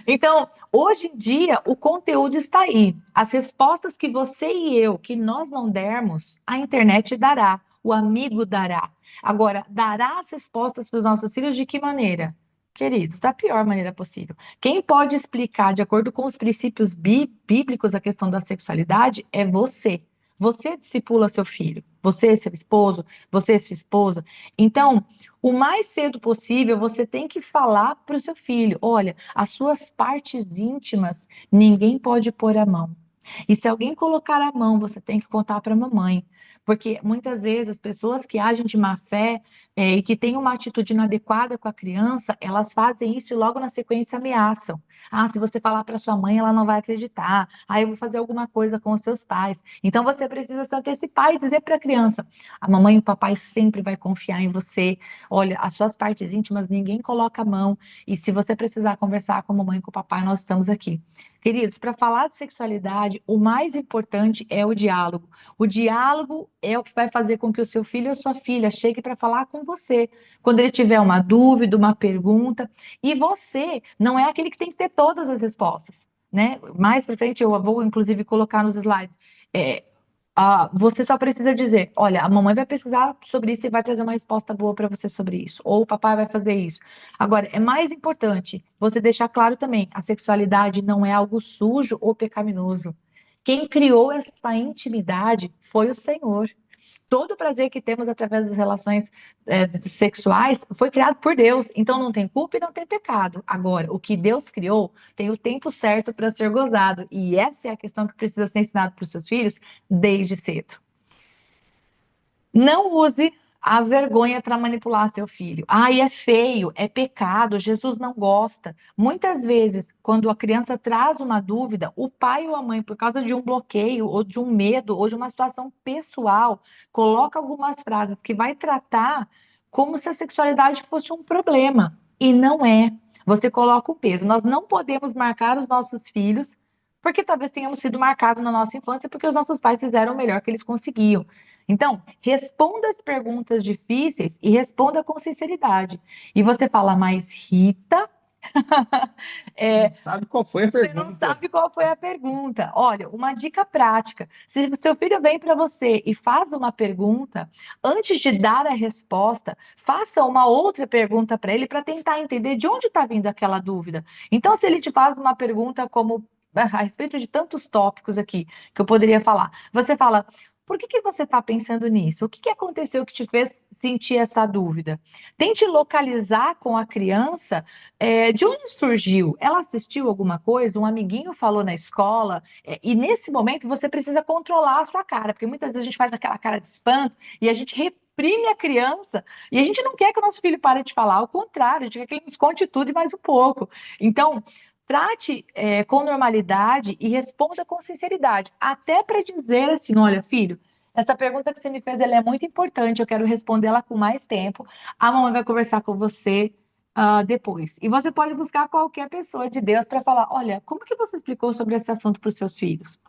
Então, hoje em dia, o conteúdo está aí. As respostas que você e eu, que nós não dermos, a internet dará, o amigo dará. Agora, dará as respostas para os nossos filhos de que maneira? Queridos, da pior maneira possível. Quem pode explicar, de acordo com os princípios bíblicos, a questão da sexualidade é você. Você discipula seu filho, você, seu esposo, você, sua esposa. Então, o mais cedo possível, você tem que falar para o seu filho: olha, as suas partes íntimas, ninguém pode pôr a mão. E se alguém colocar a mão, você tem que contar para a mamãe. Porque muitas vezes as pessoas que agem de má fé e que têm uma atitude inadequada com a criança, elas fazem isso e logo na sequência ameaçam. Se você falar para sua mãe, ela não vai acreditar. Eu vou fazer alguma coisa com os seus pais. Então você precisa se antecipar e dizer para a criança: a mamãe e o papai sempre vai confiar em você. Olha, as suas partes íntimas, ninguém coloca a mão. E se você precisar conversar com a mamãe e com o papai, nós estamos aqui. Queridos, para falar de sexualidade, o mais importante é o diálogo. O diálogo é o que vai fazer com que o seu filho ou sua filha chegue para falar com você. Quando ele tiver uma dúvida, uma pergunta. E você não é aquele que tem que ter todas as respostas, né? Mais para frente, eu vou inclusive colocar nos slides. Você só precisa dizer: olha, a mamãe vai pesquisar sobre isso e vai trazer uma resposta boa para você sobre isso. Ou o papai vai fazer isso. Agora, é mais importante você deixar claro também: a sexualidade não é algo sujo ou pecaminoso. Quem criou essa intimidade foi o Senhor. Todo o prazer que temos através das relações sexuais foi criado por Deus. Então não tem culpa e não tem pecado. Agora, o que Deus criou tem o tempo certo para ser gozado. E essa é a questão que precisa ser ensinada para os seus filhos desde cedo. Não use A vergonha para manipular seu filho. Ai, é feio, é pecado, Jesus não gosta. Muitas vezes, quando a criança traz uma dúvida, o pai ou a mãe, por causa de um bloqueio, ou de um medo, ou de uma situação pessoal, coloca algumas frases que vai tratar como se a sexualidade fosse um problema. E não é. Você coloca o peso. Nós não podemos marcar os nossos filhos, porque talvez tenhamos sido marcados na nossa infância, porque os nossos pais fizeram o melhor que eles conseguiam. Então, responda as perguntas difíceis e responda com sinceridade. E você fala, mas Rita, Não sabe qual foi a você não pergunta. sabe qual foi a pergunta. Olha, uma dica prática. Se o seu filho vem para você e faz uma pergunta, antes de dar a resposta, faça uma outra pergunta para ele para tentar entender de onde está vindo aquela dúvida. Então, se ele te faz uma pergunta como a respeito de tantos tópicos aqui que eu poderia falar, você fala, por que que você está pensando nisso? O que que aconteceu que te fez sentir essa dúvida? Tente localizar com a criança de onde surgiu? Ela assistiu alguma coisa? Um amiguinho falou na escola? E nesse momento você precisa controlar a sua cara, porque muitas vezes a gente faz aquela cara de espanto e a gente reprime a criança e a gente não quer que o nosso filho pare de falar, ao contrário, a gente quer que ele nos conte tudo e mais um pouco. Então, trate com normalidade e responda com sinceridade, até para dizer assim, olha, filho, essa pergunta que você me fez, ela é muito importante, eu quero respondê-la com mais tempo. A mamãe vai conversar com você depois. E você pode buscar qualquer pessoa de Deus para falar: olha, como que você explicou sobre esse assunto para os seus filhos?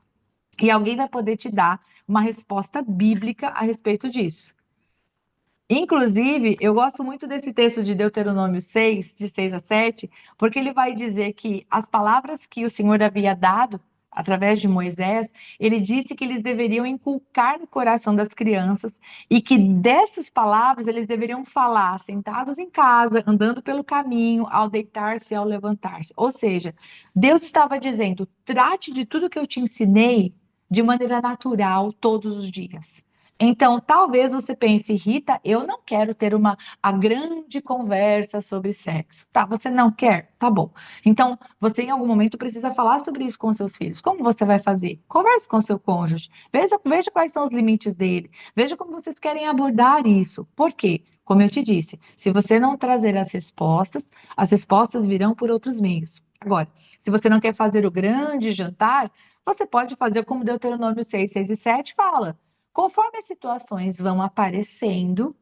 E alguém vai poder te dar uma resposta bíblica a respeito disso. Inclusive, eu gosto muito desse texto de Deuteronômio 6, de 6 a 7, porque ele vai dizer que as palavras que o Senhor havia dado através de Moisés, ele disse que eles deveriam inculcar no coração das crianças e que dessas palavras eles deveriam falar sentados em casa, andando pelo caminho, ao deitar-se e ao levantar-se. Ou seja, Deus estava dizendo: trate de tudo que eu te ensinei de maneira natural todos os dias. Então, talvez você pense, Rita, eu não quero ter a grande conversa sobre sexo. Tá, você não quer? Tá bom. Então, você em algum momento precisa falar sobre isso com seus filhos. Como você vai fazer? Converse com seu cônjuge. Veja quais são os limites dele. Veja como vocês querem abordar isso. Por quê? Como eu te disse, se você não trazer as respostas virão por outros meios. Agora, se você não quer fazer o grande jantar, você pode fazer como Deuteronômio 6, 6 e 7 fala. Conforme as situações vão aparecendo,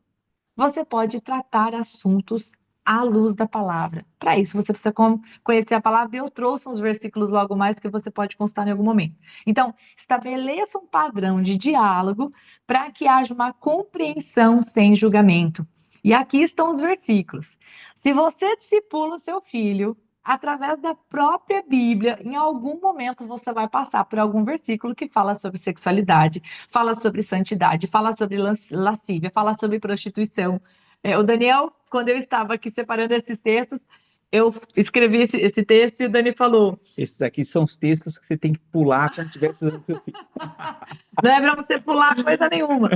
você pode tratar assuntos à luz da palavra. Para isso, você precisa conhecer a palavra, e eu trouxe uns versículos logo mais que você pode consultar em algum momento. Então, estabeleça um padrão de diálogo para que haja uma compreensão sem julgamento. E aqui estão os versículos. Se você discipula o seu filho através da própria Bíblia, em algum momento você vai passar por algum versículo que fala sobre sexualidade, fala sobre santidade, fala sobre lascívia, fala sobre prostituição. O Daniel, quando eu estava aqui separando esses textos, eu escrevi esse texto e o Dani falou: esses aqui são os textos que você tem que pular quando estiver estudando seu filho. não é para você pular coisa nenhuma.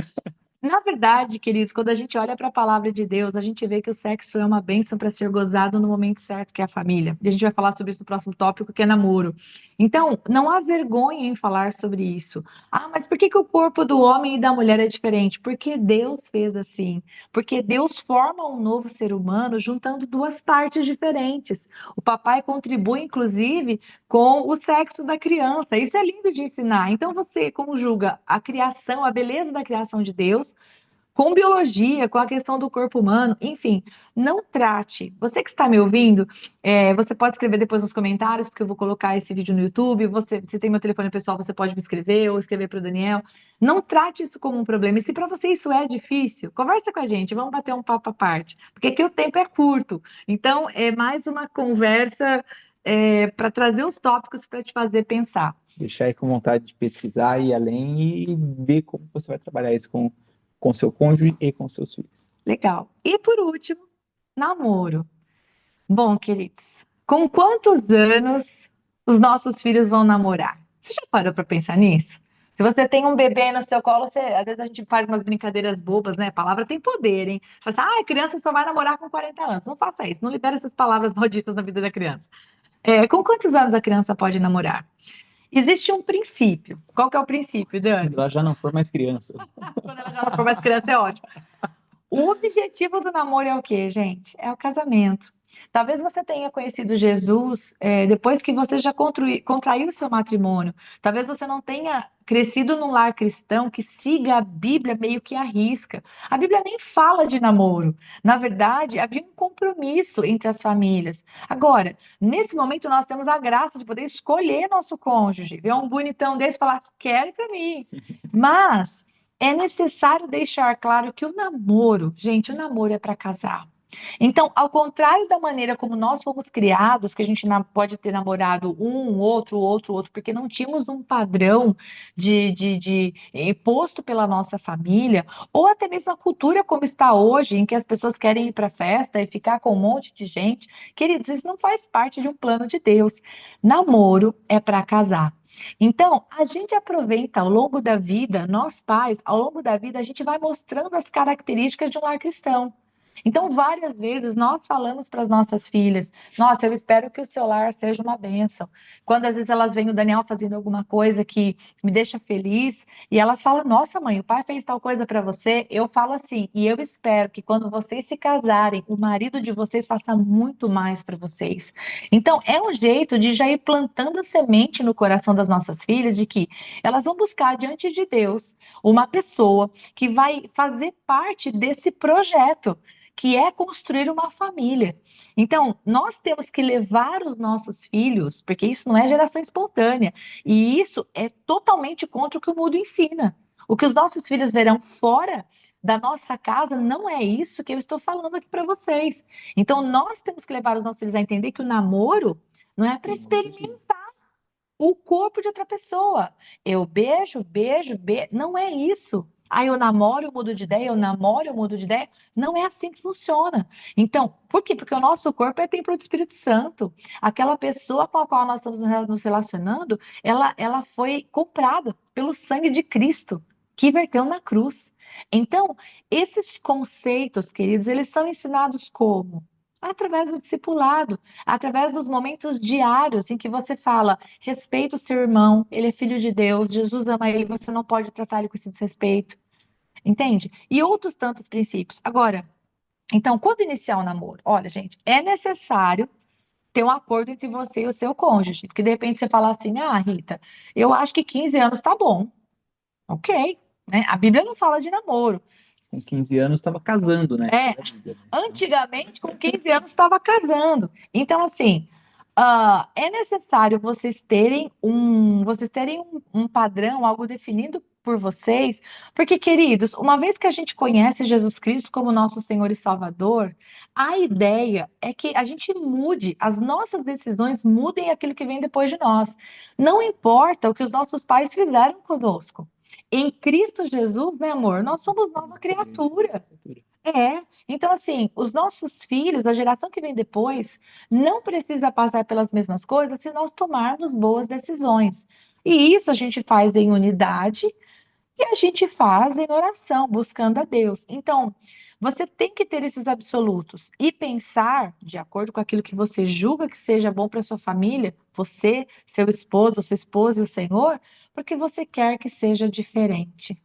Na verdade, queridos, quando a gente olha para a palavra de Deus, a gente vê que o sexo é uma bênção para ser gozado no momento certo, que é a família. E a gente vai falar sobre isso no próximo tópico, que é namoro. Então, não há vergonha em falar sobre isso. Ah, mas por que que o corpo do homem e da mulher é diferente? Porque Deus fez assim. Porque Deus forma um novo ser humano juntando duas partes diferentes. O papai contribui, inclusive, com o sexo da criança. Isso é lindo de ensinar. Então, você conjuga a criação, a beleza da criação de Deus com biologia, com a questão do corpo humano, enfim, não trate. Você que está me ouvindo, você pode escrever depois nos comentários, porque eu vou colocar esse vídeo no YouTube. Se tem meu telefone pessoal, você pode me escrever ou escrever para o Daniel. Não trate isso como um problema. E se para você isso é difícil, conversa com a gente, vamos bater um papo à parte, porque aqui o tempo é curto. Então, é mais uma conversa para trazer os tópicos para te fazer pensar. Deixar aí com vontade de pesquisar e ir além e ver como você vai trabalhar isso com seu cônjuge e com seus filhos. Legal. E por último, namoro. Bom, queridos, com quantos anos os nossos filhos vão namorar? Você já parou para pensar nisso? Se você tem um bebê no seu colo, às vezes a gente faz umas brincadeiras bobas, né? A palavra tem poder, hein? Fala assim, a criança só vai namorar com 40 anos. Não faça isso, não libere essas palavras malditas na vida da criança. Com quantos anos a criança pode namorar? Existe um princípio. Qual que é o princípio, Dani? Quando ela já não for mais criança. Quando ela já não for mais criança, é ótimo. O objetivo do namoro é o quê, gente? É o casamento. Talvez você tenha conhecido Jesus depois que você já contraiu o seu matrimônio. Talvez você não tenha crescido num lar cristão que siga a Bíblia meio que à risca. A Bíblia nem fala de namoro. Na verdade, havia um compromisso entre as famílias. Agora, nesse momento, nós temos a graça de poder escolher nosso cônjuge, ver um bonitão desse e falar, quero para mim. Mas é necessário deixar claro que o namoro, gente, o namoro é para casar. Então, ao contrário da maneira como nós fomos criados, que a gente pode ter namorado um, outro, porque não tínhamos um padrão de imposto pela nossa família, ou até mesmo a cultura como está hoje, em que as pessoas querem ir para a festa e ficar com um monte de gente. Queridos, isso não faz parte de um plano de Deus. Namoro é para casar. Então, a gente aproveita ao longo da vida, nós pais, ao longo da vida, a gente vai mostrando as características de um lar cristão. Então, várias vezes nós falamos para as nossas filhas: nossa, eu espero que o seu lar seja uma bênção. Quando às vezes elas veem o Daniel fazendo alguma coisa que me deixa feliz, e elas falam: nossa, mãe, o pai fez tal coisa para você. Eu falo assim: e eu espero que quando vocês se casarem, o marido de vocês faça muito mais para vocês. Então, é um jeito de já ir plantando a semente no coração das nossas filhas de que elas vão buscar diante de Deus uma pessoa que vai fazer parte desse projeto, que é construir uma família. Então, nós temos que levar os nossos filhos, porque isso não é geração espontânea, e isso é totalmente contra o que o mundo ensina. O que os nossos filhos verão fora da nossa casa não é isso que eu estou falando aqui para vocês. Então, nós temos que levar os nossos filhos a entender que o namoro não é para experimentar o corpo de outra pessoa. Eu beijo, beijo, beijo. Não é isso. Aí eu namoro, eu mudo de ideia, eu namoro, eu mudo de ideia. Não é assim que funciona. Então, por quê? Porque o nosso corpo é templo do Espírito Santo. Aquela pessoa com a qual nós estamos nos relacionando, ela foi comprada pelo sangue de Cristo, que verteu na cruz. Então, esses conceitos, queridos, eles são ensinados como? Através do discipulado, através dos momentos diários em que você fala: respeita o seu irmão, ele é filho de Deus, Jesus ama ele, você não pode tratar ele com esse desrespeito, entende? E outros tantos princípios. Agora, então, quando iniciar o namoro? Olha, gente, é necessário ter um acordo entre você e o seu cônjuge, porque de repente você fala assim: ah, Rita, eu acho que 15 anos tá bom, ok, né? A Bíblia não fala de namoro. Com 15 anos estava casando, né? É, antigamente, com 15 anos, estava casando. Então, assim, é necessário vocês terem um padrão, algo definido por vocês, porque, queridos, uma vez que a gente conhece Jesus Cristo como nosso Senhor e Salvador, a ideia é que a gente mude, as nossas decisões mudem aquilo que vem depois de nós. Não importa o que os nossos pais fizeram conosco. Em Cristo Jesus, né, amor? Nós somos nova criatura. Então assim, os nossos filhos, a geração que vem depois, não precisa passar pelas mesmas coisas se nós tomarmos boas decisões. E isso a gente faz em unidade e a gente faz em oração, buscando a Deus. Então, você tem que ter esses absolutos e pensar de acordo com aquilo que você julga que seja bom para sua família, você, seu esposo, sua esposa e o Senhor, porque você quer que seja diferente.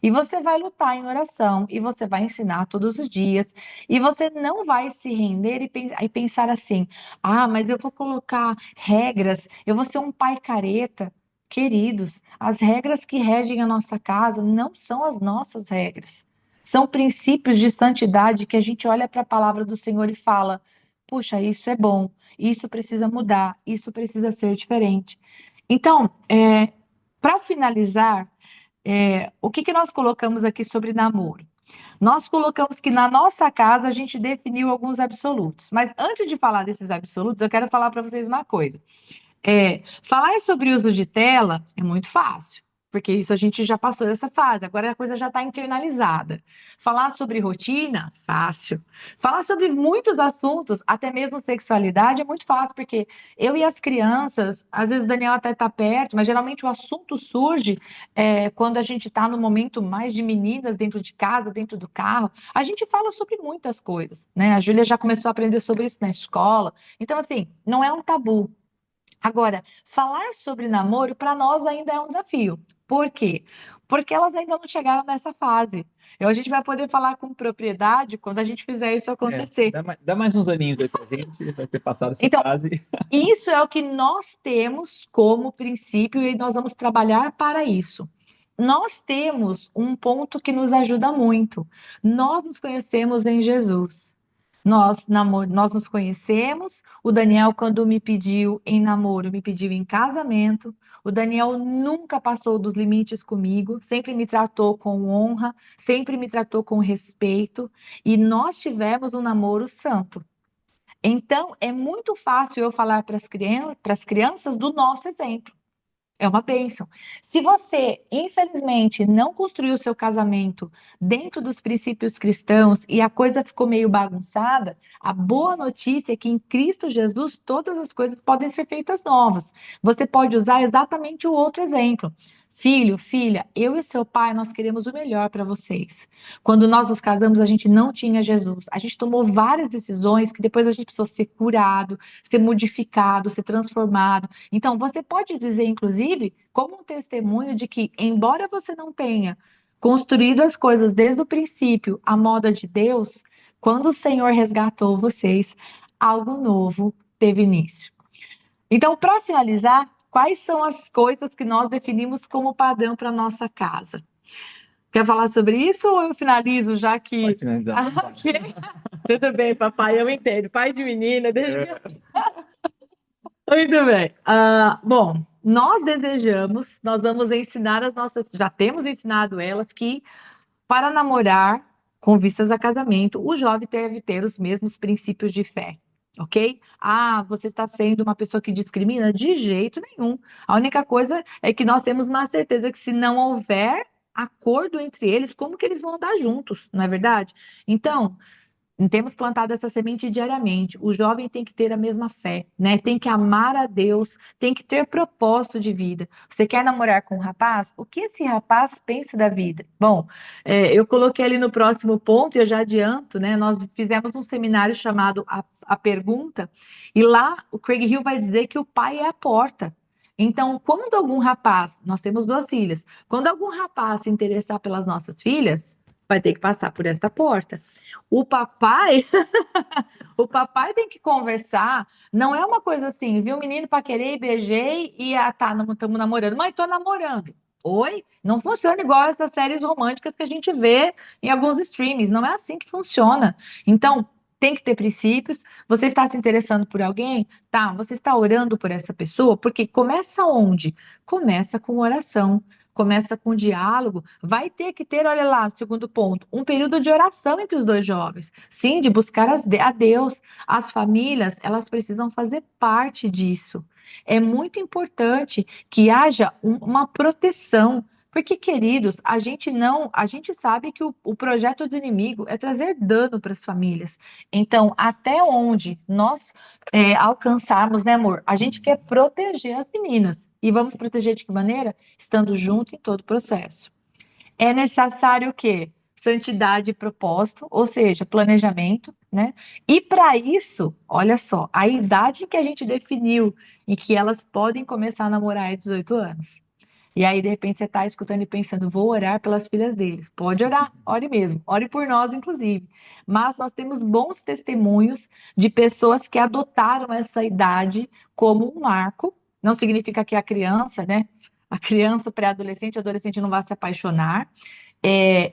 E você vai lutar em oração, e você vai ensinar todos os dias, e você não vai se render e pensar assim: ah, mas eu vou colocar regras, eu vou ser um pai careta. Queridos, as regras que regem a nossa casa não são as nossas regras. São princípios de santidade que a gente olha para a palavra do Senhor e fala: puxa, isso é bom, isso precisa mudar, isso precisa ser diferente. Então, para finalizar, o que que nós colocamos aqui sobre namoro? Nós colocamos que na nossa casa a gente definiu alguns absolutos. Mas antes de falar desses absolutos, eu quero falar para vocês uma coisa. Falar sobre uso de tela é muito fácil, porque isso a gente já passou dessa fase, agora a coisa já está internalizada. Falar sobre rotina, fácil. Falar sobre muitos assuntos, até mesmo sexualidade, é muito fácil, porque eu e as crianças, às vezes o Daniel até está perto, mas geralmente o assunto surge quando a gente está no momento mais de meninas dentro de casa, dentro do carro. A gente fala sobre muitas coisas, né? A Júlia já começou a aprender sobre isso na escola. Então, assim, não é um tabu. Agora, falar sobre namoro para nós ainda é um desafio. Por quê? porque elas ainda não chegaram nessa fase. A gente vai poder falar com propriedade quando a gente fizer isso acontecer. Dá mais uns aninhos aí pra gente, vai ter passado essa Então, fase. isso é o que nós temos como princípio e nós vamos trabalhar para isso. Nós temos um ponto que nos ajuda muito. Nós nos conhecemos em Jesus. Nós nos conhecemos. O Daniel, quando me pediu em namoro, me pediu em casamento. O Daniel nunca passou dos limites comigo, sempre me tratou com honra, sempre me tratou com respeito. E nós tivemos um namoro santo. Então, é muito fácil eu falar para as crianças do nosso exemplo. É uma bênção. Se você, infelizmente, não construiu o seu casamento dentro dos princípios cristãos e a coisa ficou meio bagunçada, a boa notícia é que em Cristo Jesus todas as coisas podem ser feitas novas. Você pode usar exatamente o outro exemplo. Filho, filha, eu e seu pai, nós queremos o melhor para vocês. Quando nós nos casamos, a gente não tinha Jesus. A gente tomou várias decisões que depois a gente precisou ser curado, ser modificado, ser transformado. Então, você pode dizer, inclusive, como um testemunho de que, embora você não tenha construído as coisas desde o princípio, à moda de Deus, quando o Senhor resgatou vocês, algo novo teve início. Então, para finalizar, quais são as coisas que nós definimos como padrão para nossa casa? Quer falar sobre isso ou eu finalizo, já que. Pode finalizar. Ok. Tudo bem, papai, eu entendo. Pai de menina, deixa eu. Muito bem. Bom, nós vamos ensinar as nossas, já temos ensinado elas que para namorar com vistas a casamento, o jovem deve ter os mesmos princípios de fé, ok? Ah, você está sendo uma pessoa que discrimina? De jeito nenhum. A única coisa é que nós temos uma certeza que se não houver acordo entre eles, como que eles vão andar juntos, não é verdade? Então, temos plantado essa semente diariamente. O jovem tem que ter a mesma fé, né? Tem que amar a Deus, tem que ter propósito de vida. Você quer namorar com um rapaz? O que esse rapaz pensa da vida? Bom, eu coloquei ali no próximo ponto, e eu já adianto, né? Nós fizemos um seminário chamado a Pergunta, e lá o Craig Hill vai dizer que o pai é a porta. Então, quando algum rapaz, nós temos 2 filhas, quando algum rapaz se interessar pelas nossas filhas, vai ter que passar por esta porta. O papai, o papai tem que conversar. Não é uma coisa assim, viu o menino paquerei, beijei e tá, estamos namorando. Mãe, tô namorando. Oi? Não funciona igual essas séries românticas que a gente vê em alguns streams. Não é assim que funciona. Então, tem que ter princípios. Você está se interessando por alguém? Tá, você está orando por essa pessoa? Porque começa onde? Começa com oração. Começa com diálogo, vai ter que ter, olha lá, segundo ponto, um período de oração entre os dois jovens. Sim, de buscar a Deus. As famílias, elas precisam fazer parte disso. É muito importante que haja uma proteção. Porque, queridos, a gente sabe que o projeto do inimigo é trazer dano para as famílias. Então, até onde nós alcançarmos, né, amor? A gente quer proteger as meninas. E vamos proteger de que maneira? Estando junto em todo o processo. É necessário o quê? Santidade e propósito, ou seja, planejamento, né? E para isso, olha só, a idade que a gente definiu em que elas podem começar a namorar é 18 anos. E aí, de repente, você está escutando e pensando, vou orar pelas filhas deles. Pode orar, ore mesmo, ore por nós, inclusive. Mas nós temos bons testemunhos de pessoas que adotaram essa idade como um marco. Não significa que a criança, né? A criança, pré-adolescente, adolescente não vai se apaixonar,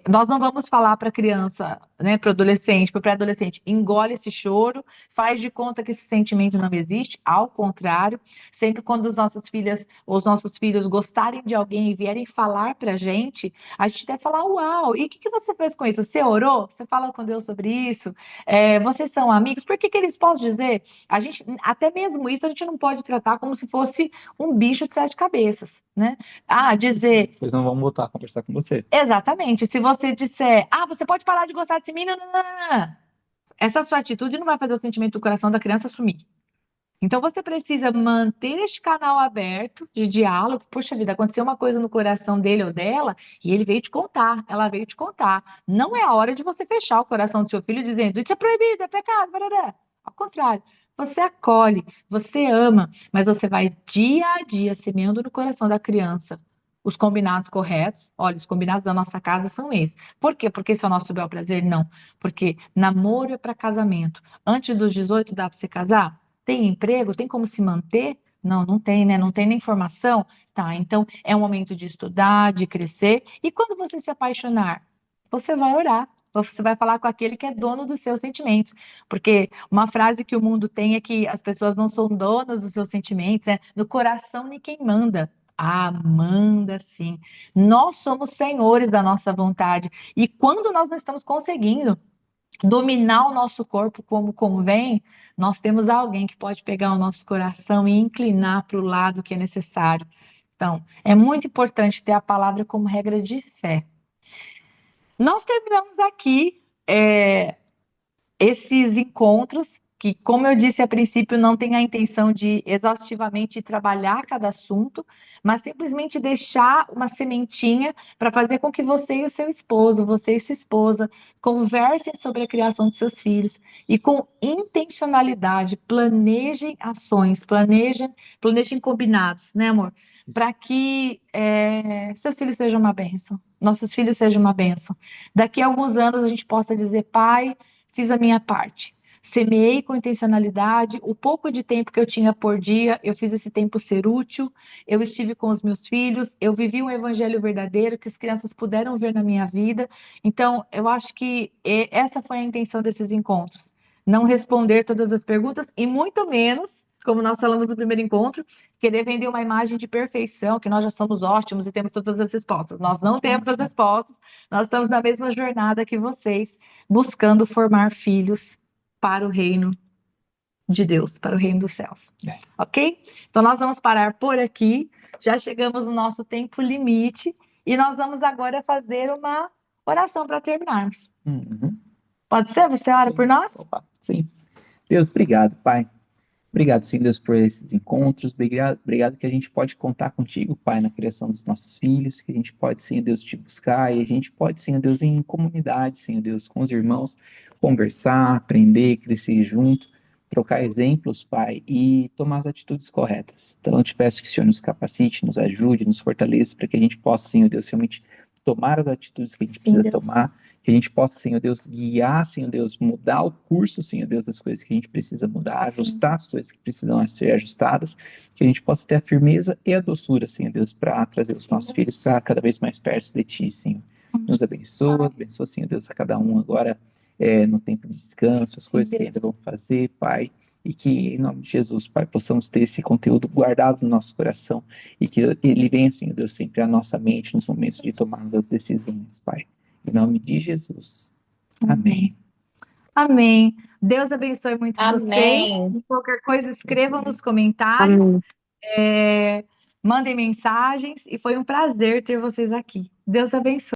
nós não vamos falar para a criança, né, para o adolescente, para o pré-adolescente, engole esse choro, faz de conta que esse sentimento não existe, ao contrário, sempre quando as nossas filhas ou os nossos filhos gostarem de alguém e vierem falar para a gente deve falar, uau, e o que você fez com isso? Você orou? Você fala com Deus sobre isso? Vocês são amigos? Por que eles possam dizer? A gente, até mesmo isso, a gente não pode tratar como se fosse um bicho de 7 cabeças, né? Ah, dizer, Pois não vamos voltar a conversar com você. exatamente. Se você disser, você pode parar de gostar desse menino, não, não, não, não. Essa sua atitude não vai fazer o sentimento do coração da criança sumir. Então você precisa manter este canal aberto de diálogo. Puxa vida, aconteceu uma coisa no coração dele ou dela e ele veio te contar, ela veio te contar. Não é a hora de você fechar o coração do seu filho dizendo isso é proibido, é pecado, barará. Ao contrário, você acolhe, você ama, mas você vai dia a dia semeando no coração da criança os combinados corretos. Olha, os combinados da nossa casa são esses. Por quê? Porque esse é o nosso bel prazer? Não. Porque namoro é para casamento. Antes dos 18 dá para você casar? Tem emprego? Tem como se manter? Não, não tem, né? Não tem nem formação? Tá, então é um momento de estudar, de crescer. E quando você se apaixonar, você vai orar. Você vai falar com aquele que é dono dos seus sentimentos. Porque uma frase que o mundo tem é que as pessoas não são donas dos seus sentimentos, né? No coração ninguém manda. Ah, manda sim. Nós somos senhores da nossa vontade. E quando nós não estamos conseguindo dominar o nosso corpo como convém, nós temos alguém que pode pegar o nosso coração e inclinar para o lado que é necessário. Então, é muito importante ter a palavra como regra de fé. Nós terminamos aqui esses encontros, que, como eu disse a princípio, não tem a intenção de exaustivamente trabalhar cada assunto, mas simplesmente deixar uma sementinha para fazer com que você e o seu esposo, você e sua esposa, conversem sobre a criação dos seus filhos e com intencionalidade planejem ações, planejem combinados, né, amor? Para que seus filhos sejam uma bênção, nossos filhos sejam uma bênção. Daqui a alguns anos a gente possa dizer, pai, fiz a minha parte. Semeei com intencionalidade, o pouco de tempo que eu tinha por dia, eu fiz esse tempo ser útil, eu estive com os meus filhos, eu vivi um evangelho verdadeiro que as crianças puderam ver na minha vida. Então, eu acho que essa foi a intenção desses encontros. Não responder todas as perguntas e muito menos, como nós falamos no primeiro encontro, querer vender uma imagem de perfeição, que nós já somos ótimos e temos todas as respostas. Nós não temos as respostas, nós estamos na mesma jornada que vocês, buscando formar filhos para o reino de Deus, para o reino dos céus. Ok? Então nós vamos parar por aqui. Já chegamos no nosso tempo limite e nós vamos agora fazer uma oração para terminarmos. Pode ser? Você ora por nós? Opa, sim. Deus, obrigado, Pai. Obrigado, sim, Deus, por esses encontros. Obrigado que a gente pode contar contigo, Pai, na criação dos nossos filhos, que a gente pode, sim, Deus, te buscar, e a gente pode, sim, Deus, em comunidade, sim, Deus, com os irmãos, conversar, aprender, crescer junto, trocar exemplos, Pai, e tomar as atitudes corretas. Então, eu te peço que o Senhor nos capacite, nos ajude, nos fortaleça, para que a gente possa, sim, Deus, realmente tomar as atitudes que a gente precisa tomar, que a gente possa, Senhor Deus, guiar, Senhor Deus, mudar o curso, Senhor Deus, das coisas que a gente precisa mudar, ajustar as coisas que precisam ser ajustadas, que a gente possa ter a firmeza e a doçura, Senhor Deus, para trazer os nossos filhos para cada vez mais perto de Ti, Senhor. Nos abençoa, Senhor Deus, a cada um agora no tempo de descanso, as coisas que ainda vão fazer, Pai, e que, em nome de Jesus, Pai, possamos ter esse conteúdo guardado no nosso coração e que ele venha, Senhor Deus, sempre à nossa mente nos momentos de tomar as decisões, Pai. Em nome de Jesus. Amém. Amém. Deus abençoe muito vocês. Amém. Qualquer coisa, escrevam nos comentários. Amém. Mandem mensagens e foi um prazer ter vocês aqui. Deus abençoe.